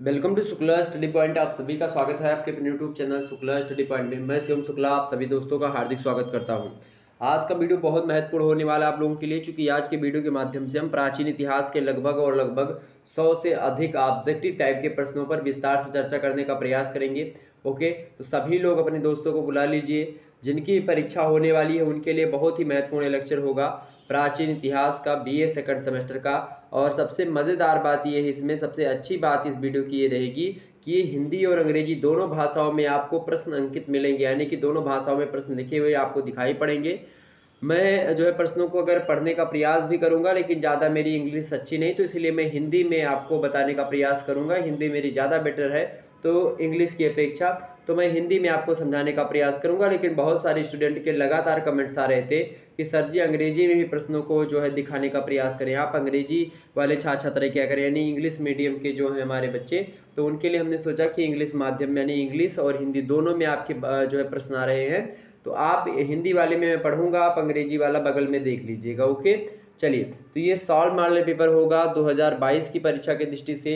Welcome to Shukla study point. आप सभी का स्वागत है आपके अपने YouTube channel Shukla study point में। मैं शिवम शुक्ला आप सभी दोस्तों का हार्दिक स्वागत करता हूं। आज का वीडियो बहुत महत्वपूर्ण होने वाला है आप लोगों के लिए, क्योंकि आज के वीडियो के माध्यम से हम प्राचीन इतिहास के लगभग 100 से अधिक ऑब्जेक्टिव टाइप के प्रश्नों पर विस्तार से चर्चा करने का प्रयास करेंगे। ओके, तो सभी लोग अपने दोस्तों को बुला लीजिए। जिनकी परीक्षा होने वाली है उनके लिए बहुत ही महत्वपूर्ण लेक्चर होगा प्राचीन इतिहास का, बीए सेकंड सेमेस्टर का। और सबसे मज़ेदार बात यह है, इसमें सबसे अच्छी बात इस वीडियो की ये रहेगी कि ये हिंदी और अंग्रेजी दोनों भाषाओं में आपको प्रश्न अंकित मिलेंगे, यानी कि दोनों भाषाओं में प्रश्न लिखे हुए आपको दिखाई पड़ेंगे। मैं जो है प्रश्नों को अगर पढ़ने का प्रयास भी करूंगा, लेकिन ज़्यादा मेरी इंग्लिश अच्छी नहीं, तो इसलिए मैं हिंदी में आपको बताने का प्रयास करूंगा। हिंदी मेरी ज़्यादा बेटर है तो इंग्लिश की अपेक्षा, तो मैं हिंदी में आपको समझाने का प्रयास करूंगा। लेकिन बहुत सारे स्टूडेंट के लगातार कमेंट्स आ रहे थे कि सर जी अंग्रेजी में भी प्रश्नों को जो है दिखाने का प्रयास करें। आप अंग्रेजी वाले छात्र छात्र क्या करें, यानी इंग्लिश मीडियम के जो हैं हमारे बच्चे, तो उनके लिए हमने सोचा कि इंग्लिश माध्यम यानी इंग्लिश और हिंदी दोनों में आपके जो है प्रश्न आ रहे हैं। तो आप हिंदी वाले में मैं पढ़ूंगा, आप अंग्रेजी वाला बगल में देख लीजिएगा। ओके, चलिए, तो ये सॉल्व मॉडल पेपर होगा 2022 की परीक्षा की दृष्टि से।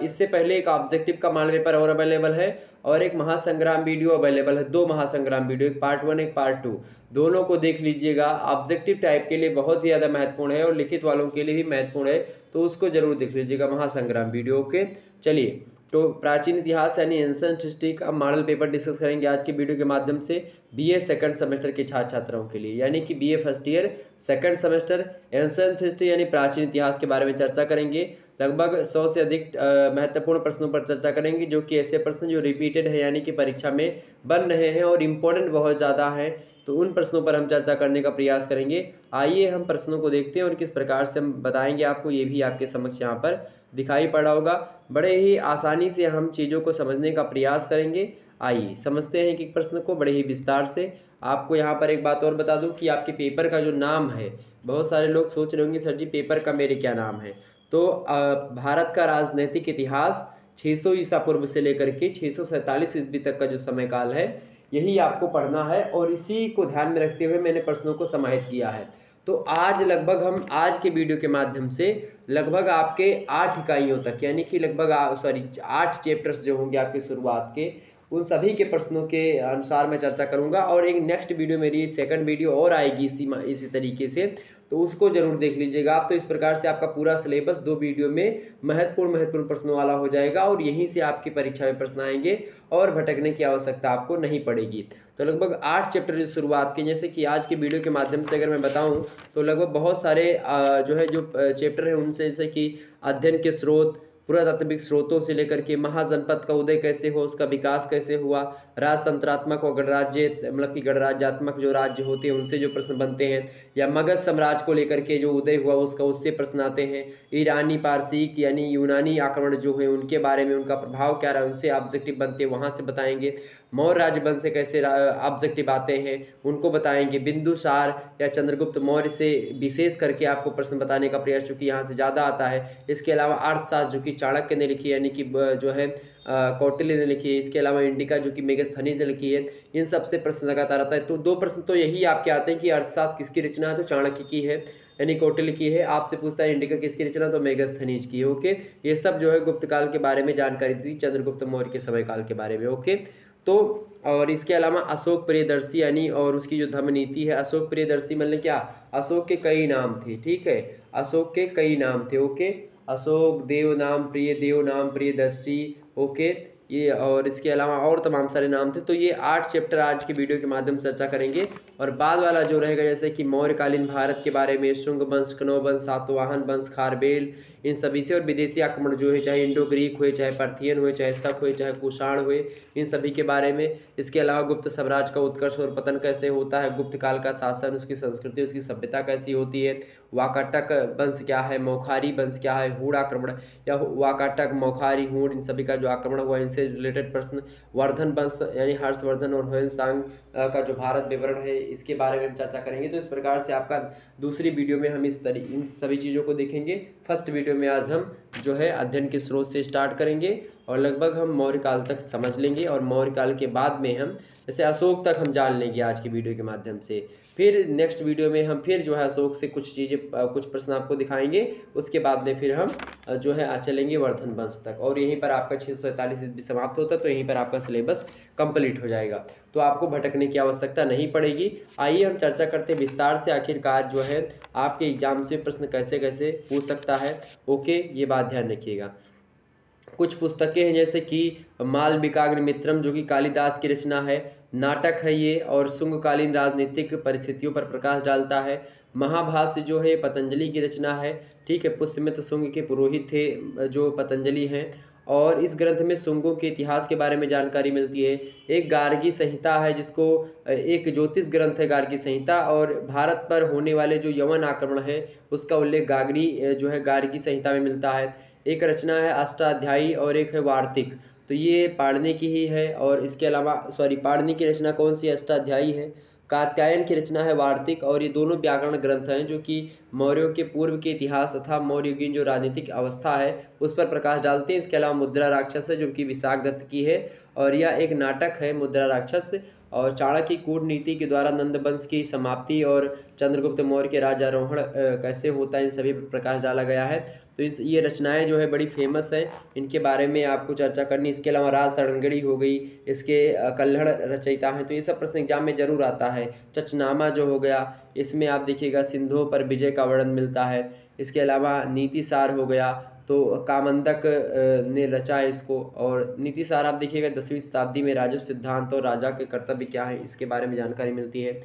इससे पहले एक ऑब्जेक्टिव का मॉडल पेपर और अवेलेबल है और एक महासंग्राम वीडियो अवेलेबल है। दो महासंग्राम वीडियो, एक पार्ट 1 एक पार्ट 2, दोनों को देख लीजिएगा। ऑब्जेक्टिव टाइप के लिए बहुत ही ज़्यादा महत्वपूर्ण है और लिखित वालों के लिए भी महत्वपूर्ण है, तो उसको जरूर देख लीजिएगा महासंग्राम वीडियो। ओके, चलिए, तो प्राचीन इतिहास यानी एंशिएंट हिस्ट्री का मॉडल पेपर डिस्कस करेंगे आज के वीडियो के माध्यम से बीए सेकंड सेमेस्टर के छात्र छात्राओं के लिए, यानी कि BA first year second semester. Ancient history यानी प्राचीन इतिहास के बारे में चर्चा करेंगे। लगभग 100 से अधिक महत्वपूर्ण प्रश्नों पर चर्चा करेंगे, जो कि ऐसे प्रश्न जो रिपीटेड है, यानी कि परीक्षा में बन रहे हैं और इम्पोर्टेंट बहुत ज़्यादा है, तो उन प्रश्नों पर हम चर्चा करने का प्रयास करेंगे। आइए हम प्रश्नों को देखते हैं और किस प्रकार से हम बताएंगे आपको, ये भी आपके समक्ष यहाँ पर दिखाई पड़ा होगा। बड़े ही आसानी से हम चीज़ों को समझने का प्रयास करेंगे। आइए समझते हैं कि प्रश्न को बड़े ही विस्तार से। आपको यहाँ पर एक बात और बता दूँ कि आपके पेपर का जो नाम है, बहुत सारे लोग सोच रहे होंगे सर जी पेपर का मेरे क्या नाम है। तो भारत का राजनीतिक इतिहास 600 ईसा पूर्व से लेकर के 647 ईस्वी तक का जो समय काल है, यही आपको पढ़ना है और इसी को ध्यान में रखते हुए मैंने प्रश्नों को समाहित किया है। तो आज लगभग हम आज के वीडियो के माध्यम से लगभग आपके 8 इकाइयों तक, यानी कि लगभग 8 चैप्टर्स जो होंगे आपके शुरुआत के, उन सभी के प्रश्नों के अनुसार मैं चर्चा करूंगा। और एक नेक्स्ट वीडियो, मेरी सेकंड वीडियो और आएगी इसी तरीके से, तो उसको जरूर देख लीजिएगा आप। तो इस प्रकार से आपका पूरा सिलेबस 2 वीडियो में महत्वपूर्ण प्रश्नों वाला हो जाएगा और यहीं से आपकी परीक्षा में प्रश्न आएंगे और भटकने की आवश्यकता आपको नहीं पड़ेगी। तो लगभग 8 चैप्टर की शुरुआत की, जैसे कि आज के वीडियो के माध्यम से अगर मैं बताऊं तो लगभग बहुत सारे जो चैप्टर हैं उनसे, जैसे कि अध्ययन के स्रोत, पुरातात्विक स्रोतों से लेकर के महाजनपद का उदय कैसे हो, उसका विकास कैसे हुआ, राजतंत्रात्मक और गणराज्य मतलब कि गणराज्यात्मक जो राज्य होते हैं उनसे जो प्रश्न बनते हैं, या मगध साम्राज्य को लेकर के जो उदय हुआ उसका उससे प्रश्न आते हैं, ईरानी पारसी यानी यूनानी आक्रमण जो है उनके बारे में, उनका प्रभाव क्या रहा, उनसे ऑब्जेक्टिव बनते हैं, वहाँ से बताएंगे। मौर्य राजवंश से कैसे ऑब्जेक्टिव आते हैं उनको बताएंगे। बिंदुसार या चंद्रगुप्त मौर्य से विशेष करके आपको प्रश्न बताने का प्रयास, चूँकि यहाँ से ज़्यादा आता है। इसके अलावा अर्थशास्त्र जो कि चाणक्य ने लिखी है, यानी कि जो है कौटिल्य ने लिखी है। इसके अलावा इंडिका जो कि मेगस्थनीज ने लिखी है। इन सब से प्रश्न लगातार आता है। तो 2 प्रश्न तो यही आपके आते हैं कि अर्थशास्त्र किसकी रचना है, तो चाणक्य की है यानी कौटिल्य की है। आपसे पूछता है इंडिका किसकी रचना, तो मेगस्थनीज की है। ओके, ये सब जो है गुप्त काल के बारे में जानकारी दी, चंद्रगुप्त मौर्य के समय काल के बारे में। ओके, तो और इसके अलावा अशोक प्रियदर्शी यानी और उसकी जो धम्म नीति है, अशोक प्रियदर्शी मतलब क्या, अशोक के कई नाम थे। ठीक है, अशोक के कई नाम थे। ओके, अशोक देव नाम, प्रिय देव नाम, प्रियदर्शी। ओके, ये और इसके अलावा और तमाम सारे नाम थे। तो ये 8 चैप्टर आज की वीडियो के माध्यम से चर्चा करेंगे। और बाद वाला जो रहेगा, जैसे कि मौर्यकालीन भारत के बारे में, शुंग वंश, कनौ वंश, सातवाहन वंश, खारवेल, इन सभी से, और विदेशी आक्रमण जो है, चाहे इंडो ग्रीक हुए, चाहे पार्थियन हुए, चाहे शक हुए, चाहे कुषाण हुए, इन सभी के बारे में। इसके अलावा गुप्त साम्राज्य का उत्कर्ष और पतन कैसे होता है, गुप्त काल का शासन, उसकी संस्कृति, उसकी सभ्यता कैसी होती है, वाकाटक वंश क्या है, मौखारी वंश क्या है, हूण आक्रमण या वाकाटक, मौखारी, हूण, इन सभी का जो आक्रमण हुआ, इनसे रिलेटेड प्रश्न। वर्धन वंश यानी हर्षवर्धन और ह्वेनसांग का जो भारत विवरण है, इसके बारे में हम चर्चा करेंगे। तो इस प्रकार से आपका दूसरी वीडियो में हम इन सभी चीज़ों को देखेंगे। फर्स्ट वीडियो में आज हम जो है अध्ययन के स्रोत से स्टार्ट करेंगे और लगभग हम मौर्य काल तक समझ लेंगे और मौर्य काल के बाद में हम जैसे अशोक तक हम जान लेंगे आज की वीडियो के माध्यम से। फिर नेक्स्ट वीडियो में हम फिर जो है अशोक से कुछ चीज़ें कुछ प्रश्न आपको दिखाएंगे। उसके बाद में फिर हम जो है चलेंगे वर्धन वंश तक, और यहीं पर आपका 647 भी समाप्त होता है, तो यहीं पर आपका सिलेबस कंप्लीट हो जाएगा, तो आपको भटकने की आवश्यकता नहीं पड़ेगी। आइए हम चर्चा करते हैं विस्तार से आखिरकार जो है आपके एग्जाम से प्रश्न कैसे कैसे पूछ सकता है। ओके, ये बात ध्यान रखिएगा। कुछ पुस्तकें हैं जैसे कि मालविकाग्निमित्रम जो कि कालिदास की रचना है, नाटक है ये, और शुंगकालीन राजनीतिक परिस्थितियों पर प्रकाश डालता है। महाभाष्य जो है पतंजलि की रचना है, ठीक है, पुष्यमित्र शुंग के पुरोहित थे जो पतंजलि हैं, और इस ग्रंथ में शुंगों के इतिहास के बारे में जानकारी मिलती है। एक गार्गी संहिता है जिसको एक ज्योतिष ग्रंथ है गार्गी संहिता, और भारत पर होने वाले जो यवन आक्रमण है उसका उल्लेख जो है गार्गी संहिता में मिलता है। एक रचना है अष्टाध्यायी और एक है वार्तिक, तो ये पाणिनि की ही है। और इसके अलावा पाणिनि की रचना कौन सी अष्टाध्यायी है, कात्यायन की रचना है वार्तिक, और ये दोनों व्याकरण ग्रंथ हैं जो कि मौर्यों के पूर्व के इतिहास तथा मौर्ययुगीन जो राजनीतिक अवस्था है उस पर प्रकाश डालते हैं। इसके अलावा मुद्रा राक्षस है जो कि विशाख दत्त की है, और यह एक नाटक है मुद्रा राक्षस। और चाणक्य की कूटनीति के द्वारा नंद वंश की समाप्ति और चंद्रगुप्त मौर्य के राज्यारोहण कैसे होता है, इन सभी पर प्रकाश डाला गया है। तो ये रचनाएं जो है बड़ी फेमस हैं, इनके बारे में आपको चर्चा करनी। इसके अलावा राज तरंगड़ी हो गई, इसके कल्हड़ रचयिता हैं, तो ये सब प्रश्न एग्जाम में जरूर आता है। चचनामा जो हो गया, इसमें आप देखिएगा सिंधु पर विजय का वर्णन मिलता है। इसके अलावा नीतिसार हो गया, तो कामंदक ने रचा है इसको। और नीतिसार आप देखिएगा 10वीं शताब्दी में राजस्व सिद्धांत और राजा के कर्तव्य क्या है इसके बारे में जानकारी मिलती है।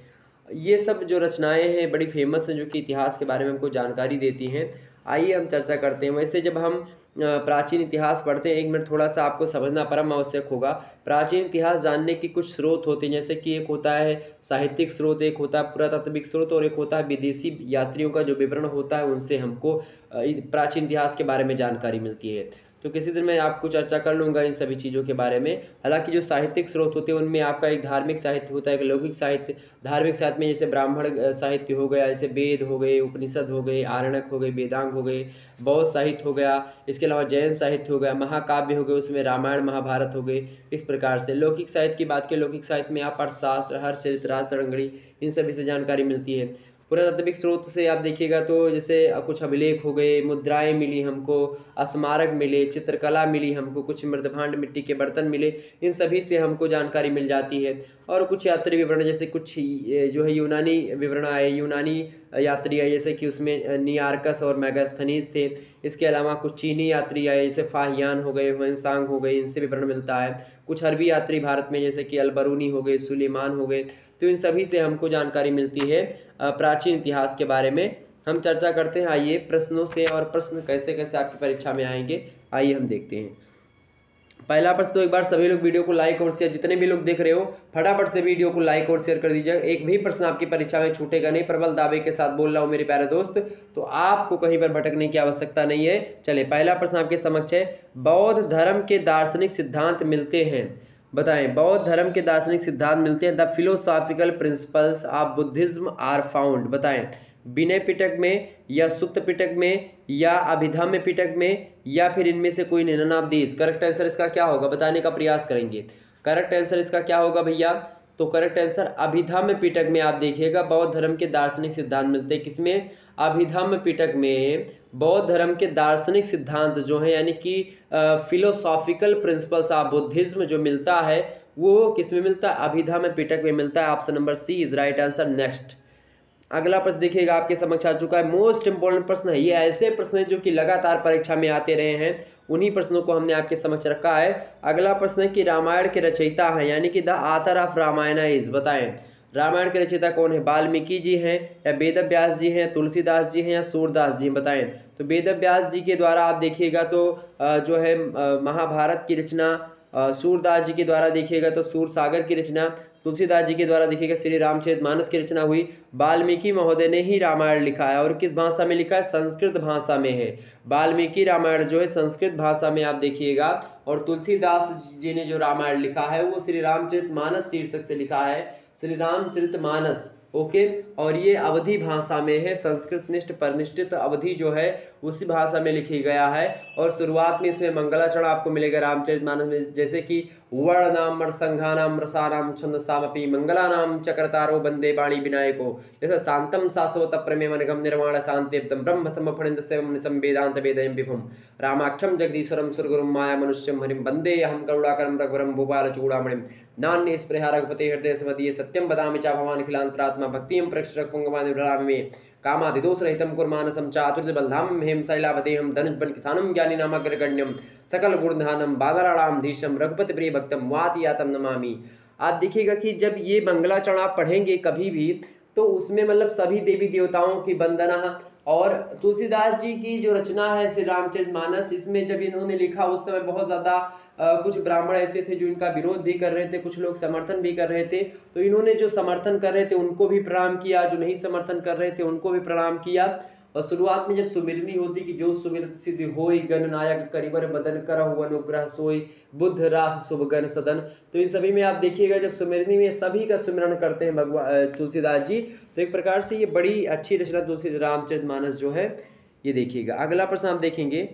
ये सब जो रचनाएं हैं बड़ी फेमस हैं जो कि इतिहास के बारे में हमको जानकारी देती हैं। आइए हम चर्चा करते हैं। वैसे जब हम प्राचीन इतिहास पढ़ते हैं, एक मिनट थोड़ा सा आपको समझना परम आवश्यक होगा। प्राचीन इतिहास जानने के कुछ स्रोत होते हैं, जैसे कि एक होता है साहित्यिक स्रोत, एक होता है पुरातात्विक स्रोत, और एक होता है विदेशी यात्रियों का जो विवरण होता है उनसे हमको प्राचीन इतिहास के बारे में जानकारी मिलती है। तो किसी दिन मैं आपको चर्चा कर लूँगा इन सभी चीज़ों के बारे में। हालांकि जो साहित्यिक स्रोत होते हैं उनमें आपका एक धार्मिक साहित्य होता है, एक लौकिक साहित्य। धार्मिक साहित्य में जैसे ब्राह्मण साहित्य हो गया, जैसे वेद हो गए, उपनिषद हो गए, आरण्यक हो गए, वेदांग हो गए, बौद्ध साहित्य हो गया, इसके अलावा जैन साहित्य हो गया, महाकाव्य हो गए, उसमें रामायण महाभारत हो गए। इस प्रकार से लौकिक साहित्य की बात करें, लौकिक साहित्य में आप अर्थशास्त्र, हरचरित्र, राज तरंगड़ी, इन सभी से जानकारी मिलती है। पुरातात्विक स्रोत से आप देखिएगा तो जैसे कुछ अभिलेख हो गए, मुद्राएं मिली हमको, स्मारक मिले, चित्रकला मिली हमको, कुछ मृदभांड मिट्टी के बर्तन मिले, इन सभी से हमको जानकारी मिल जाती है। और कुछ यात्री विवरण, जैसे कुछ जो है यूनानी विवरण आए, यूनानी यात्री आए, जैसे कि उसमें नियार्कस और मैगास्थनीज थे। इसके अलावा कुछ चीनी यात्री आए, जैसे फाहियान हो गए, हुएनसांग हो गए, इनसे विवरण मिलता है। कुछ अरबी यात्री भारत में, जैसे कि अलबरूनी हो गए, सुलेमान हो गए, तो इन सभी से हमको जानकारी मिलती है प्राचीन इतिहास के बारे में। हम चर्चा करते हैं आइए प्रश्नों से, और प्रश्न कैसे कैसे आपकी परीक्षा में आएंगे आइए हम देखते हैं। पहला प्रश्न, तो एक बार सभी लोग वीडियो को लाइक और शेयर, जितने भी लोग देख रहे हो फटाफट से वीडियो को लाइक और शेयर कर दीजिए। एक भी प्रश्न आपकी परीक्षा में छूटेगा नहीं, प्रबल दावे के साथ बोल रहा हूँ मेरे प्यारे दोस्त, तो आपको कहीं पर भटकने की आवश्यकता नहीं है। चलिए पहला प्रश्न आपके समक्ष है, बौद्ध धर्म के दार्शनिक सिद्धांत मिलते हैं, बताएं। बौद्ध धर्म के दार्शनिक सिद्धांत मिलते हैं। The philosophical principles of Buddhism are found, बताएं। विनय पिटक में, या सुक्त पिटक में, या अभिधम्य पिटक में, या फिर इनमें से कोई नहीं, none of these. Correct answer इसका क्या होगा बताने का प्रयास करेंगे। करेक्ट आंसर इसका क्या होगा भैया, तो करेक्ट आंसर अभिधम्य पिटक में आप देखिएगा बौद्ध धर्म के दार्शनिक सिद्धांत मिलते हैं। किसमें, अभिधम्य पिटक में बौद्ध धर्म के दार्शनिक सिद्धांत जो है, यानी कि फिलोसॉफिकल प्रिंसिपल्स ऑफ बुद्धिज्म जो मिलता है वो किसमें मिलता है, अभिधम्य पिटक में मिलता है। Option number C is right answer. Next अगला प्रश्न देखिएगा आपके समक्ष आ चुका है, मोस्ट इंपोर्टेंट प्रश्न है। ये ऐसे प्रश्न हैं जो कि लगातार परीक्षा में आते रहे हैं, उन्हीं प्रश्नों को हमने आपके समक्ष रखा है। अगला प्रश्न है कि रामायण के रचयिता हैं, यानी कि the author of Ramayana is, बताएं। रामायण के रचयिता कौन है, वाल्मीकि जी हैं, या वेद व्यास जी हैं, तुलसीदास जी हैं, या सूरदास जी हैं, बताएं। तो वेद व्यास जी के द्वारा आप देखिएगा तो जो है महाभारत की रचना, सूरदास जी के द्वारा देखिएगा तो सूरसागर की रचना, तुलसीदास जी के द्वारा देखिएगा श्री रामचरितमानस की रचना हुई। वाल्मीकि महोदय ने ही रामायण लिखा है, और किस भाषा में लिखा है, संस्कृत भाषा में है। वाल्मीकि रामायण जो है संस्कृत भाषा में आप देखिएगा, और तुलसीदास जी ने जो रामायण लिखा है वो श्री रामचरितमानस शीर्षक से लिखा है, श्री रामचरितमानस। ओके, और ये अवधी भाषा में है, संस्कृत निष्ठ परनिष्ठित अवधी जो है उसी भाषा में लिखी गया है। और शुरुआत में इसमें मंगलाचरण आपको मिलेगा रामचरितमानस में, जैसे कि वर्णनाम संघानाम रसानाम छंदसामपि मंगलानाम चक्रतारो वंदे वाणी विनायको, जैसे शांतम शाश्वत प्रमेय निगम निर्वाण शांतिब्दम ब्रह्म समफणित संवेदांत वेदयम विभुम रामाख्यम जगदीश्वरम सुरगुरुम माया मनुष्यम हरिम वंदे अहम करुणाकरम रघुवरम भूपाल चूड़ामणिम नान्य स्पृहा रघुपते हृदय समदीय सत्यम बदामि चा भवान खिलांतरात्मा भक्तिम प्रक्षरक पुंगवानि विरामे कामादिदोष रहितम कुर्मानसम चातुर्य बल्धाम हेम शैलावदेहम धनुष बन किसानम ज्ञानी नामग्रगण्यम सकल गुणधानम बादराणाम धीशम रघुपति प्रिय भक्तम वातियातम नमामि। आप देखिएगा कि जब ये मंगलाचरण आप पढ़ेंगे कभी भी तो उसमें मतलब सभी देवी देवताओं की वंदना, और तुलसीदास जी की जो रचना है श्री रामचरितमानस, इसमें जब इन्होंने लिखा उस समय बहुत ज़्यादा कुछ ब्राह्मण ऐसे थे जो इनका विरोध भी कर रहे थे, कुछ लोग समर्थन भी कर रहे थे। तो इन्होंने जो समर्थन कर रहे थे उनको भी प्रणाम किया, जो नहीं समर्थन कर रहे थे उनको भी प्रणाम किया। और शुरुआत में जब सुमिरनी होती कि जो सुमिरत सिद्धि होई गणनायक करिवर बदन करहु अनुग्रह सोई बुद्ध रास शुभ गण सदन, तो इन सभी में आप देखिएगा जब सुमिरनी में सभी का सुमिरन करते हैं भगवान तुलसीदास जी, तो एक प्रकार से ये बड़ी अच्छी रचना तुलसी रामचरितमानस जो है ये देखिएगा। अगला प्रश्न आप देखेंगे,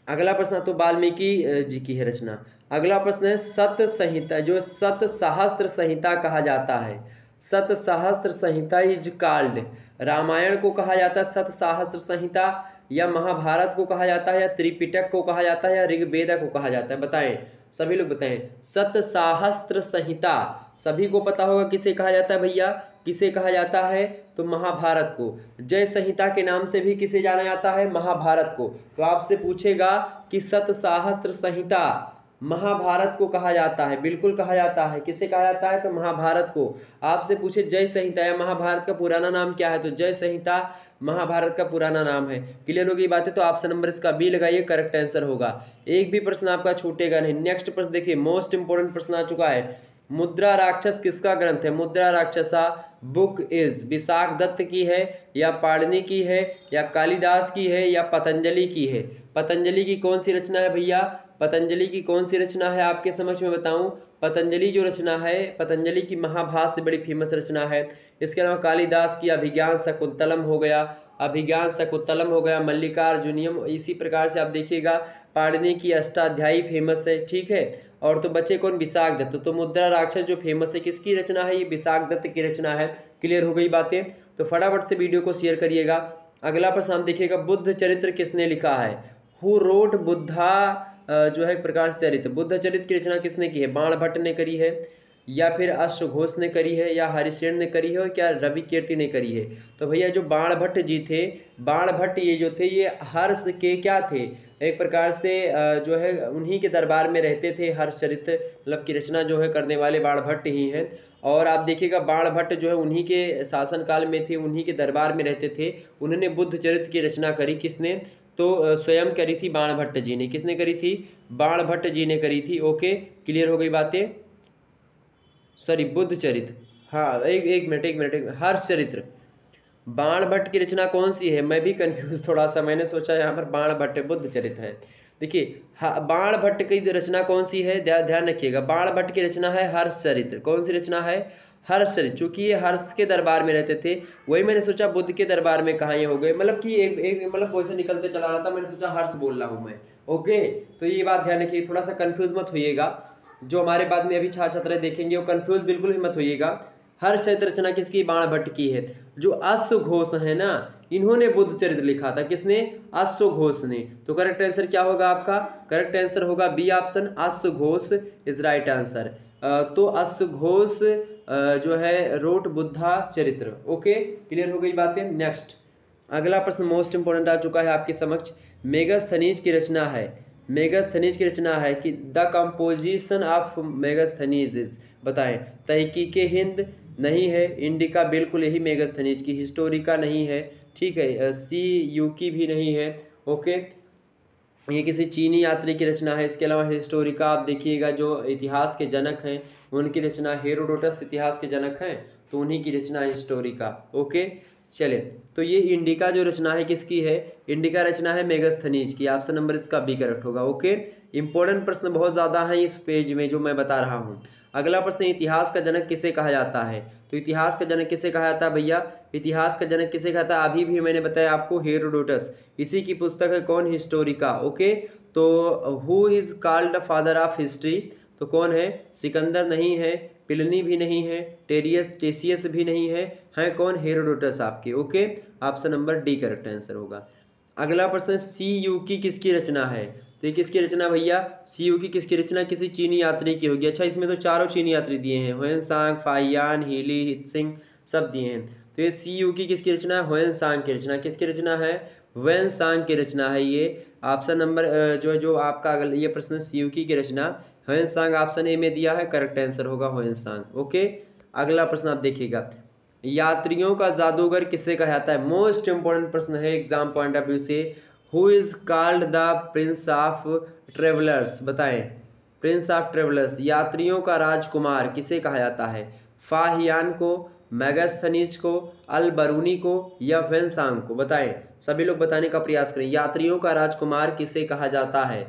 अगला प्रश्न तो वाल्मीकि जी की है रचना। अगला प्रश्न है सत संहिता, जो सत सहस्त्र संहिता कहा जाता है, सत सहस्त्र संहिता इज कॉल्ड, रामायण को कहा जाता है सत सहस्त्र संहिता, या महाभारत को कहा जाता है, या त्रिपिटक को कहा जाता है, या ऋग्वेद को कहा जाता है, बताएं सभी लोग बताएं। सत सहस्त्र संहिता सभी को पता होगा किसे कहा जाता है भैया, किसे कहा जाता है तो महाभारत को। जय संहिता के नाम से भी किसे जाना जाता है, महाभारत को। तो आपसे पूछेगा कि सत सहस्त्र संहिता महाभारत को कहा जाता है, बिल्कुल कहा जाता है। किसे कहा जाता है तो महाभारत को। आपसे पूछे जय संहिता या महाभारत का पुराना नाम क्या है, तो जय संहिता महाभारत का पुराना नाम है। क्लियर होगी बातें, तो ऑप्शन नंबर इसका बी लगाइए, करेक्ट आंसर होगा। एक भी प्रश्न आपका छूटेगा नहीं। नेक्स्ट प्रश्न देखिए, मोस्ट इंपोर्टेंट प्रश्न आ चुका है। मुद्रा राक्षस किसका ग्रंथ है, मुद्रा राक्षसा बुक इज विशाख दत्त की है, या पाणिनि की है, या कालिदास की है, या पतंजलि की है। पतंजलि की कौन सी रचना है भैया, पतंजलि की कौन सी रचना है आपके समझ में बताऊं। पतंजलि जो रचना है, पतंजलि की महाभाष्य बड़ी फेमस रचना है। इसके अलावा कालिदास की अभिज्ञान शकुंतलम हो गया, अभिज्ञान शकुंतलम हो गया, मल्लिकार्जुनियम। इसी प्रकार से आप देखिएगा पाणिनि की अष्टाध्यायी फेमस है, ठीक है। और तो बच्चे कौन, विशाख दत्त। तो मुद्रा राक्षस जो फेमस है किसकी रचना है, ये विशाख दत्त की रचना है। क्लियर हो गई बातें, तो फटाफट से वीडियो को शेयर करिएगा। अगला प्रश्न आप देखिएगा, बुद्ध चरित्र किसने लिखा है, हु रोट बुद्धा जो है एक प्रकार से चरित्र। बुद्ध चरित्र की रचना किसने की है, बाण भट्ट ने करी है, या फिर अश्वघोष ने करी है, या हरिशेन ने करी है, और क्या रवि कीर्ति ने करी है। तो भैया जो बाण भट्ट जी थे, बाण भट्ट ये जो थे ये हर्ष के क्या थे, एक प्रकार से जो है उन्हीं के दरबार में रहते थे। हर्ष चरित्र मतलब की रचना जो है करने वाले बाण भट्ट ही हैं। और आप देखिएगा बाण भट्ट जो है उन्हीं के शासनकाल में थे, उन्हीं के दरबार में रहते थे। उन्होंने बुद्ध चरित्र की रचना करी, किसने तो स्वयं करी थी बाण भट्ट जी ने। किसने करी थी, बाण भट्ट जी ने करी थी। ओके, क्लियर हो गई बातें। सॉरी बुद्ध चरित्र, हाँ एक मिनट हर्ष चरित्र, बाण भट्ट की रचना कौन सी है, मैं भी कंफ्यूज थोड़ा सा, मैंने सोचा यहाँ पर बाण भट्ट बुद्ध चरित्र है। देखिए बाण भट्ट की रचना कौन सी है, ध्यान रखिएगा। बाण भट्ट की रचना है हर्ष चरित्र। कौन सी रचना है, हर्ष चरित्र। चूंकि ये हर्ष के दरबार में रहते थे, वही मैंने सोचा बुद्ध के दरबार में कहाँ ये हो गए, मतलब कि एक मतलब वैसे निकलते चला रहा था, मैंने सोचा हर्ष बोल रहा हूँ मैं। ओके, तो ये बात ध्यान रखिए, थोड़ा सा कंफ्यूज मत होइएगा। जो हमारे बाद में अभी छात्र छात्राएं देखेंगे वो कंफ्यूज बिल्कुल भी मत होइएगा। हर्ष चरित्र रचना किसकी, बाण भट्ट की है। जो अश्वघोष है ना, इन्होंने बुद्ध चरित्र लिखा था, किसने, अश्वघोष ने। तो करेक्ट आंसर क्या होगा आपका, करेक्ट आंसर होगा B option, अश्वघोष is right answer. तो अश्वघोष जो है रोट बुद्धा चरित्र। ओके, क्लियर हो गई बातें। नेक्स्ट अगला प्रश्न मोस्ट इंपोर्टेंट आ चुका है आपके समक्ष। मेगास्थनीज की रचना है, मेगास्थनीज की रचना है कि the composition of Megasthenes is, बताएं। तहकीके हिंद नहीं है, इंडिका बिल्कुल यही मेगास्थनीज की, हिस्टोरिका नहीं है, ठीक है, सी यूकी भी नहीं है। ओके, ये किसी चीनी यात्री की रचना है। इसके अलावा हिस्टोरिका आप देखिएगा जो इतिहास के जनक हैं उनकी रचना, हेरोडोटस इतिहास के जनक हैं तो उन्हीं की रचना हिस्टोरिका। ओके, चले तो ये इंडिका जो रचना है किसकी है? इंडिका रचना है मेगास्थनीज की। ऑप्शन नंबर इसका बी करेक्ट होगा। ओके, इंपॉर्टेंट प्रश्न बहुत ज़्यादा है इस पेज में जो मैं बता रहा हूँ। अगला प्रश्न, इतिहास का जनक किसे कहा जाता है? तो इतिहास का जनक किसे कहा जाता है भैया? इतिहास का जनक किसे कहा जाता है? अभी भी मैंने बताया आपको, हेरोडोटस। इसी की पुस्तक है कौन? हिस्टोरिका। ओके, तो who is called the father of history? तो कौन है? सिकंदर नहीं है, प्लिनी भी नहीं है, टेसियस भी नहीं है कौन? हेरोडोटस आपके। Okay, option number D correct answer होगा। अगला प्रश्न, सी यू की किसकी रचना है? तो ये किसकी रचना भैया? सी यू की किसकी रचना? किसी चीनी यात्री की होगी। अच्छा, इसमें तो चारों चीनी यात्री दिए हैं, ह्वेनसांग, फाहियान, हीली, हित्सिंग सब दिए हैं। तो ये सी यू की किसकी रचना है? ह्वेनसांग की रचना। किसकी रचना है? ह्वेनसांग की रचना है ये। ऑप्शन नंबर जो आपका अगला ये प्रश्न सी यू की रचना ह्वेनसांग ऑप्शन ए में दिया है, करेक्ट आंसर होगा ह्वेनसांग। ओके, अगला प्रश्न आप देखिएगा, यात्रियों का जादूगर किसे कहा जाता है? मोस्ट इंपोर्टेंट प्रश्न है एग्जाम पॉइंट ऑफ व्यू से। Who is called the Prince of travellers? बताएं, प्रिंस ऑफ ट्रेवलर्स, यात्रियों का राजकुमार किसे कहा जाता है? फाहियान को, मेगास्थनीज को, अल बरूनी को या ह्वेनसांग को? बताएं, सभी लोग बताने का प्रयास करें। यात्रियों का राजकुमार किसे कहा जाता है?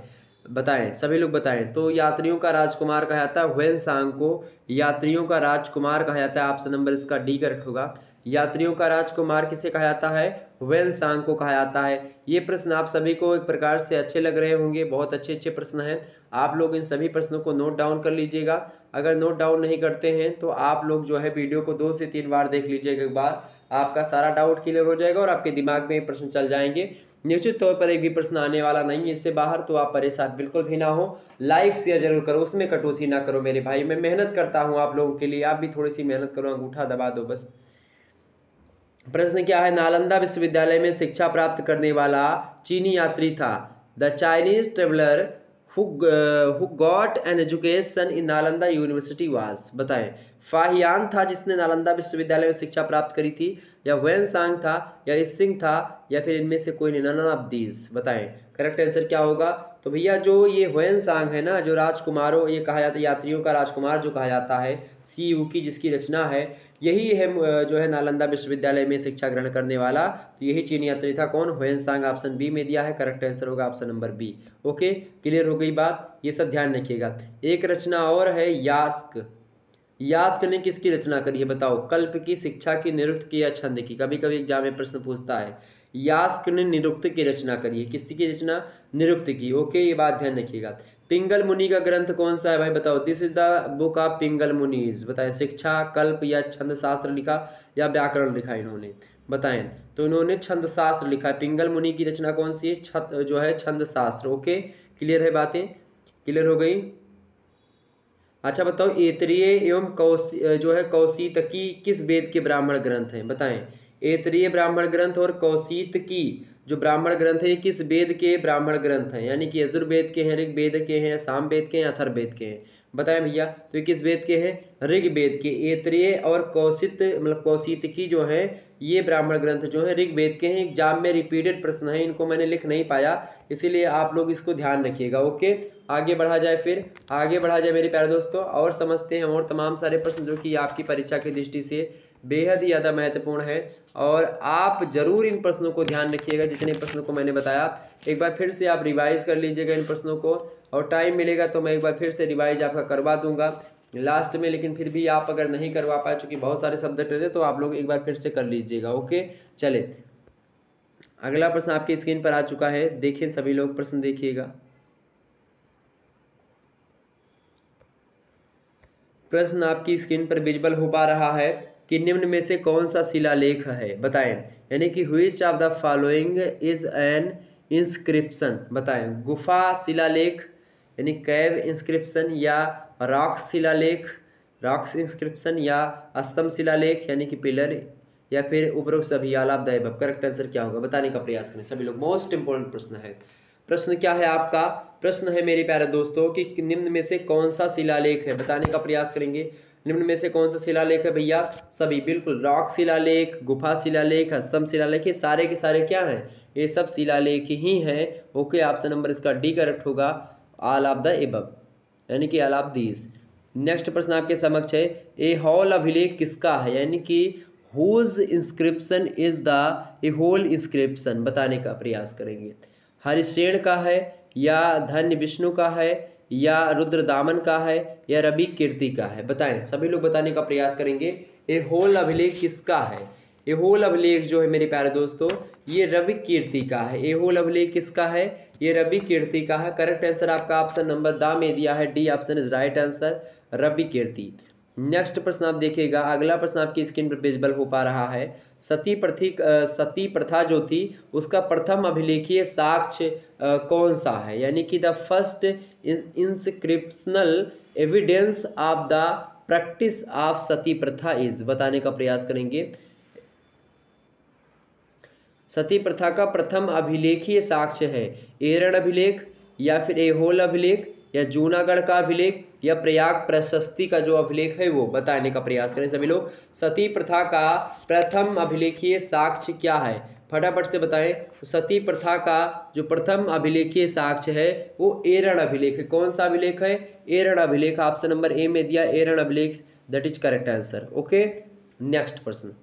बताएं, सभी लोग बताएं। तो यात्रियों का राजकुमार कहा जाता है ह्वेनसांग को। यात्रियों का राजकुमार कहा जाता है, ऑप्शन नंबर इसका डी करेक्ट होगा। यात्रियों का राजकुमार किसे कहा जाता है? ह्वेनसांग को कहा जाता है। ये प्रश्न आप सभी को एक प्रकार से अच्छे लग रहे होंगे, बहुत अच्छे अच्छे प्रश्न हैं। आप लोग इन सभी प्रश्नों को नोट डाउन कर लीजिएगा। अगर नोट डाउन नहीं करते हैं तो आप लोग जो है वीडियो को 2 से 3 बार देख लीजिएगा एक बार, आपका सारा डाउट क्लियर हो जाएगा और आपके दिमाग में ये प्रश्न चल जाएंगे। निश्चित तौर पर एक भी प्रश्न आने वाला नहीं है इससे बाहर, तो आप परेशान बिल्कुल भी ना हो। लाइक शेयर जरूर करो, उसमें कटौती ना करो मेरे भाई। मैं मेहनत करता हूँ आप लोगों के लिए, आप भी थोड़ी सी मेहनत करो, अंगूठा दबा दो बस। प्रश्न क्या है? नालंदा विश्वविद्यालय में शिक्षा प्राप्त करने वाला चीनी यात्री था। The Chinese traveller who got an education in Nalanda university was? बताएं, फाहियान था जिसने नालंदा विश्वविद्यालय में शिक्षा प्राप्त करी थी, या ह्वेनसांग था, या इसिंग था, या फिर इनमें से कोई नहीं, नन ऑफ दीज? बताएं, करेक्ट आंसर क्या होगा? तो भैया जो ये ह्वेनसांग है ना, जो राजकुमारों ये कहा जाता है, यात्रियों का राजकुमार जो कहा जाता है, सी यू की जिसकी रचना है, यही है जो है नालंदा विश्वविद्यालय में शिक्षा ग्रहण करने वाला। तो यही चीनी यात्री था कौन? ह्वेनसांग। ऑप्शन बी में दिया है, करेक्ट आंसर होगा option number B. Okay, clear हो गई बात, ये सब ध्यान रखिएगा। एक रचना और है यास्क। यास्क ने किसकी रचना करी है? बताओ, कल्प की, शिक्षा की, निरुक्त की या छंद की? कभी कभी एग्जाम में प्रश्न पूछता है। यास्क ने निरुक्त की रचना करी है। किसकी की रचना? निरुक्त की। ओके, ये बात ध्यान रखिएगा। पिंगल मुनि का ग्रंथ कौन सा है भाई? बताओ, this is the book of पिंगल मुनीज। बताएं, शिक्षा, कल्प या छंद शास्त्र लिखा या व्याकरण लिखा इन्होंने? बताएं, तो इन्होंने छंद शास्त्र लिखा है। पिंगल मुनि की रचना कौन सी है? जो है छंद शास्त्र। ओके, क्लियर है बातें? क्लियर हो गई? अच्छा बताओ, ऐतरेय एवं जो है कौशितकी किस वेद के ब्राह्मण ग्रंथ हैं? बताएं, ऐतरेय ब्राह्मण ग्रंथ और कौशितकी जो ब्राह्मण ग्रंथ है ये किस वेद के ब्राह्मण ग्रंथ हैं? यानी कि यजुर्वेद के हैं, ऋग्वेद के हैं, सामवेद के हैं, अथर्ववेद के हैं? बताएं भैया, तो ये किस वेद के हैं? ऋग्वेद के। ऐतरेय और कौशित मतलब कौशितकी जो है ये ब्राह्मण ग्रंथ जो है ऋग्वेद के हैं। एग्जाम में रिपीटेड प्रश्न है, इनको मैंने लिख नहीं पाया, इसीलिए आप लोग इसको ध्यान रखिएगा। ओके, आगे बढ़ा जाए, फिर आगे बढ़ा जाए मेरे प्यारे दोस्तों, और समझते हैं और तमाम सारे प्रश्न जो कि आपकी परीक्षा की दृष्टि से बेहद ही ज़्यादा महत्वपूर्ण है। और आप जरूर इन प्रश्नों को ध्यान रखिएगा, जितने प्रश्नों को मैंने बताया एक बार फिर से आप रिवाइज कर लीजिएगा इन प्रश्नों को, और टाइम मिलेगा तो मैं एक बार फिर से रिवाइज आपका करवा दूंगा लास्ट में। लेकिन फिर भी आप अगर नहीं करवा पाए, चूँकि बहुत सारे सब्जेक्ट रहते, तो आप लोग एक बार फिर से कर लीजिएगा। ओके, चले अगला प्रश्न आपकी स्क्रीन पर आ चुका है, देखिए सभी लोग प्रश्न देखिएगा। प्रश्न आपकी स्क्रीन पर विजिबल हो पा रहा है कि निम्न में से कौन सा शिलालेख है? बताएं, यानी कि which of the following is an inscription? बताएं, गुफा शिलालेख यानी कैव इंस्क्रिप्शन, या रॉक्स शिलालेख रॉक्स इंस्क्रिप्शन, या स्तंभ शिलालेख यानी कि पिलर, या फिर उपरोक्त सभी all of the above? Correct answer क्या होगा? बताने का प्रयास करें सभी लोग, मोस्ट इंपोर्टेंट प्रश्न है। प्रश्न क्या है आपका? प्रश्न है मेरे प्यारे दोस्तों कि निम्न में से कौन सा शिलालेख है? बताने का प्रयास करेंगे। निम्न में से कौन सा शिलालेख है भैया? सभी, बिल्कुल, रॉक शिलालेख, गुफा शिलालेख, स्तंभ शिलालेख, ये सारे के सारे क्या हैं? ये सब शिलालेख ही हैं। ओके, ऑप्शन नंबर इसका डी करेक्ट होगा, ऑल ऑफ द अबव यानी कि ऑल ऑफ दीज। नेक्स्ट प्रश्न आपके समक्ष है, ए हॉल अभिलेख किसका है? यानी कि whose inscription is the Aihole inscription बताने का प्रयास करेंगे। हरिसेन का है या धन्य विष्णु का है या रुद्रदामन का है या रवि कीर्ति का है, बताएं। सभी लोग बताने का प्रयास करेंगे। ए होल अभिलेख किसका है? ए होल अभिलेख जो है मेरे प्यारे दोस्तों ये रवि कीर्ति का है। ए होल अभिलेख किसका है? ये रवि कीर्ति का है। करेक्ट आंसर आपका ऑप्शन नंबर द में दिया है, D option is right answer, Ravi Kirti. Next प्रश्न आप देखिएगा, अगला प्रश्न आपकी स्क्रीन पर विजिबल हो पा रहा है। सती प्रथा जो थी उसका प्रथम अभिलेखीय साक्ष्य कौन सा है? यानी कि the first inscriptional evidence of the practice of sati pratha is, बताने का प्रयास करेंगे। सती प्रथा का प्रथम अभिलेखीय साक्ष्य है एरन अभिलेख या फिर एहोल अभिलेख या जूनागढ़ का अभिलेख या प्रयाग प्रशस्ति का जो अभिलेख है वो बताने का प्रयास करें सभी लोग। सती प्रथा का प्रथम अभिलेखीय साक्ष्य क्या है? फटाफट से बताएं। तो सती प्रथा का जो प्रथम अभिलेखीय साक्ष्य है वो एरन अभिलेख है। कौन सा अभिलेख है? एरन अभिलेख, ऑप्शन नंबर ए में दिया एरन अभिलेख, that is correct answer. Okay, next प्रश्न।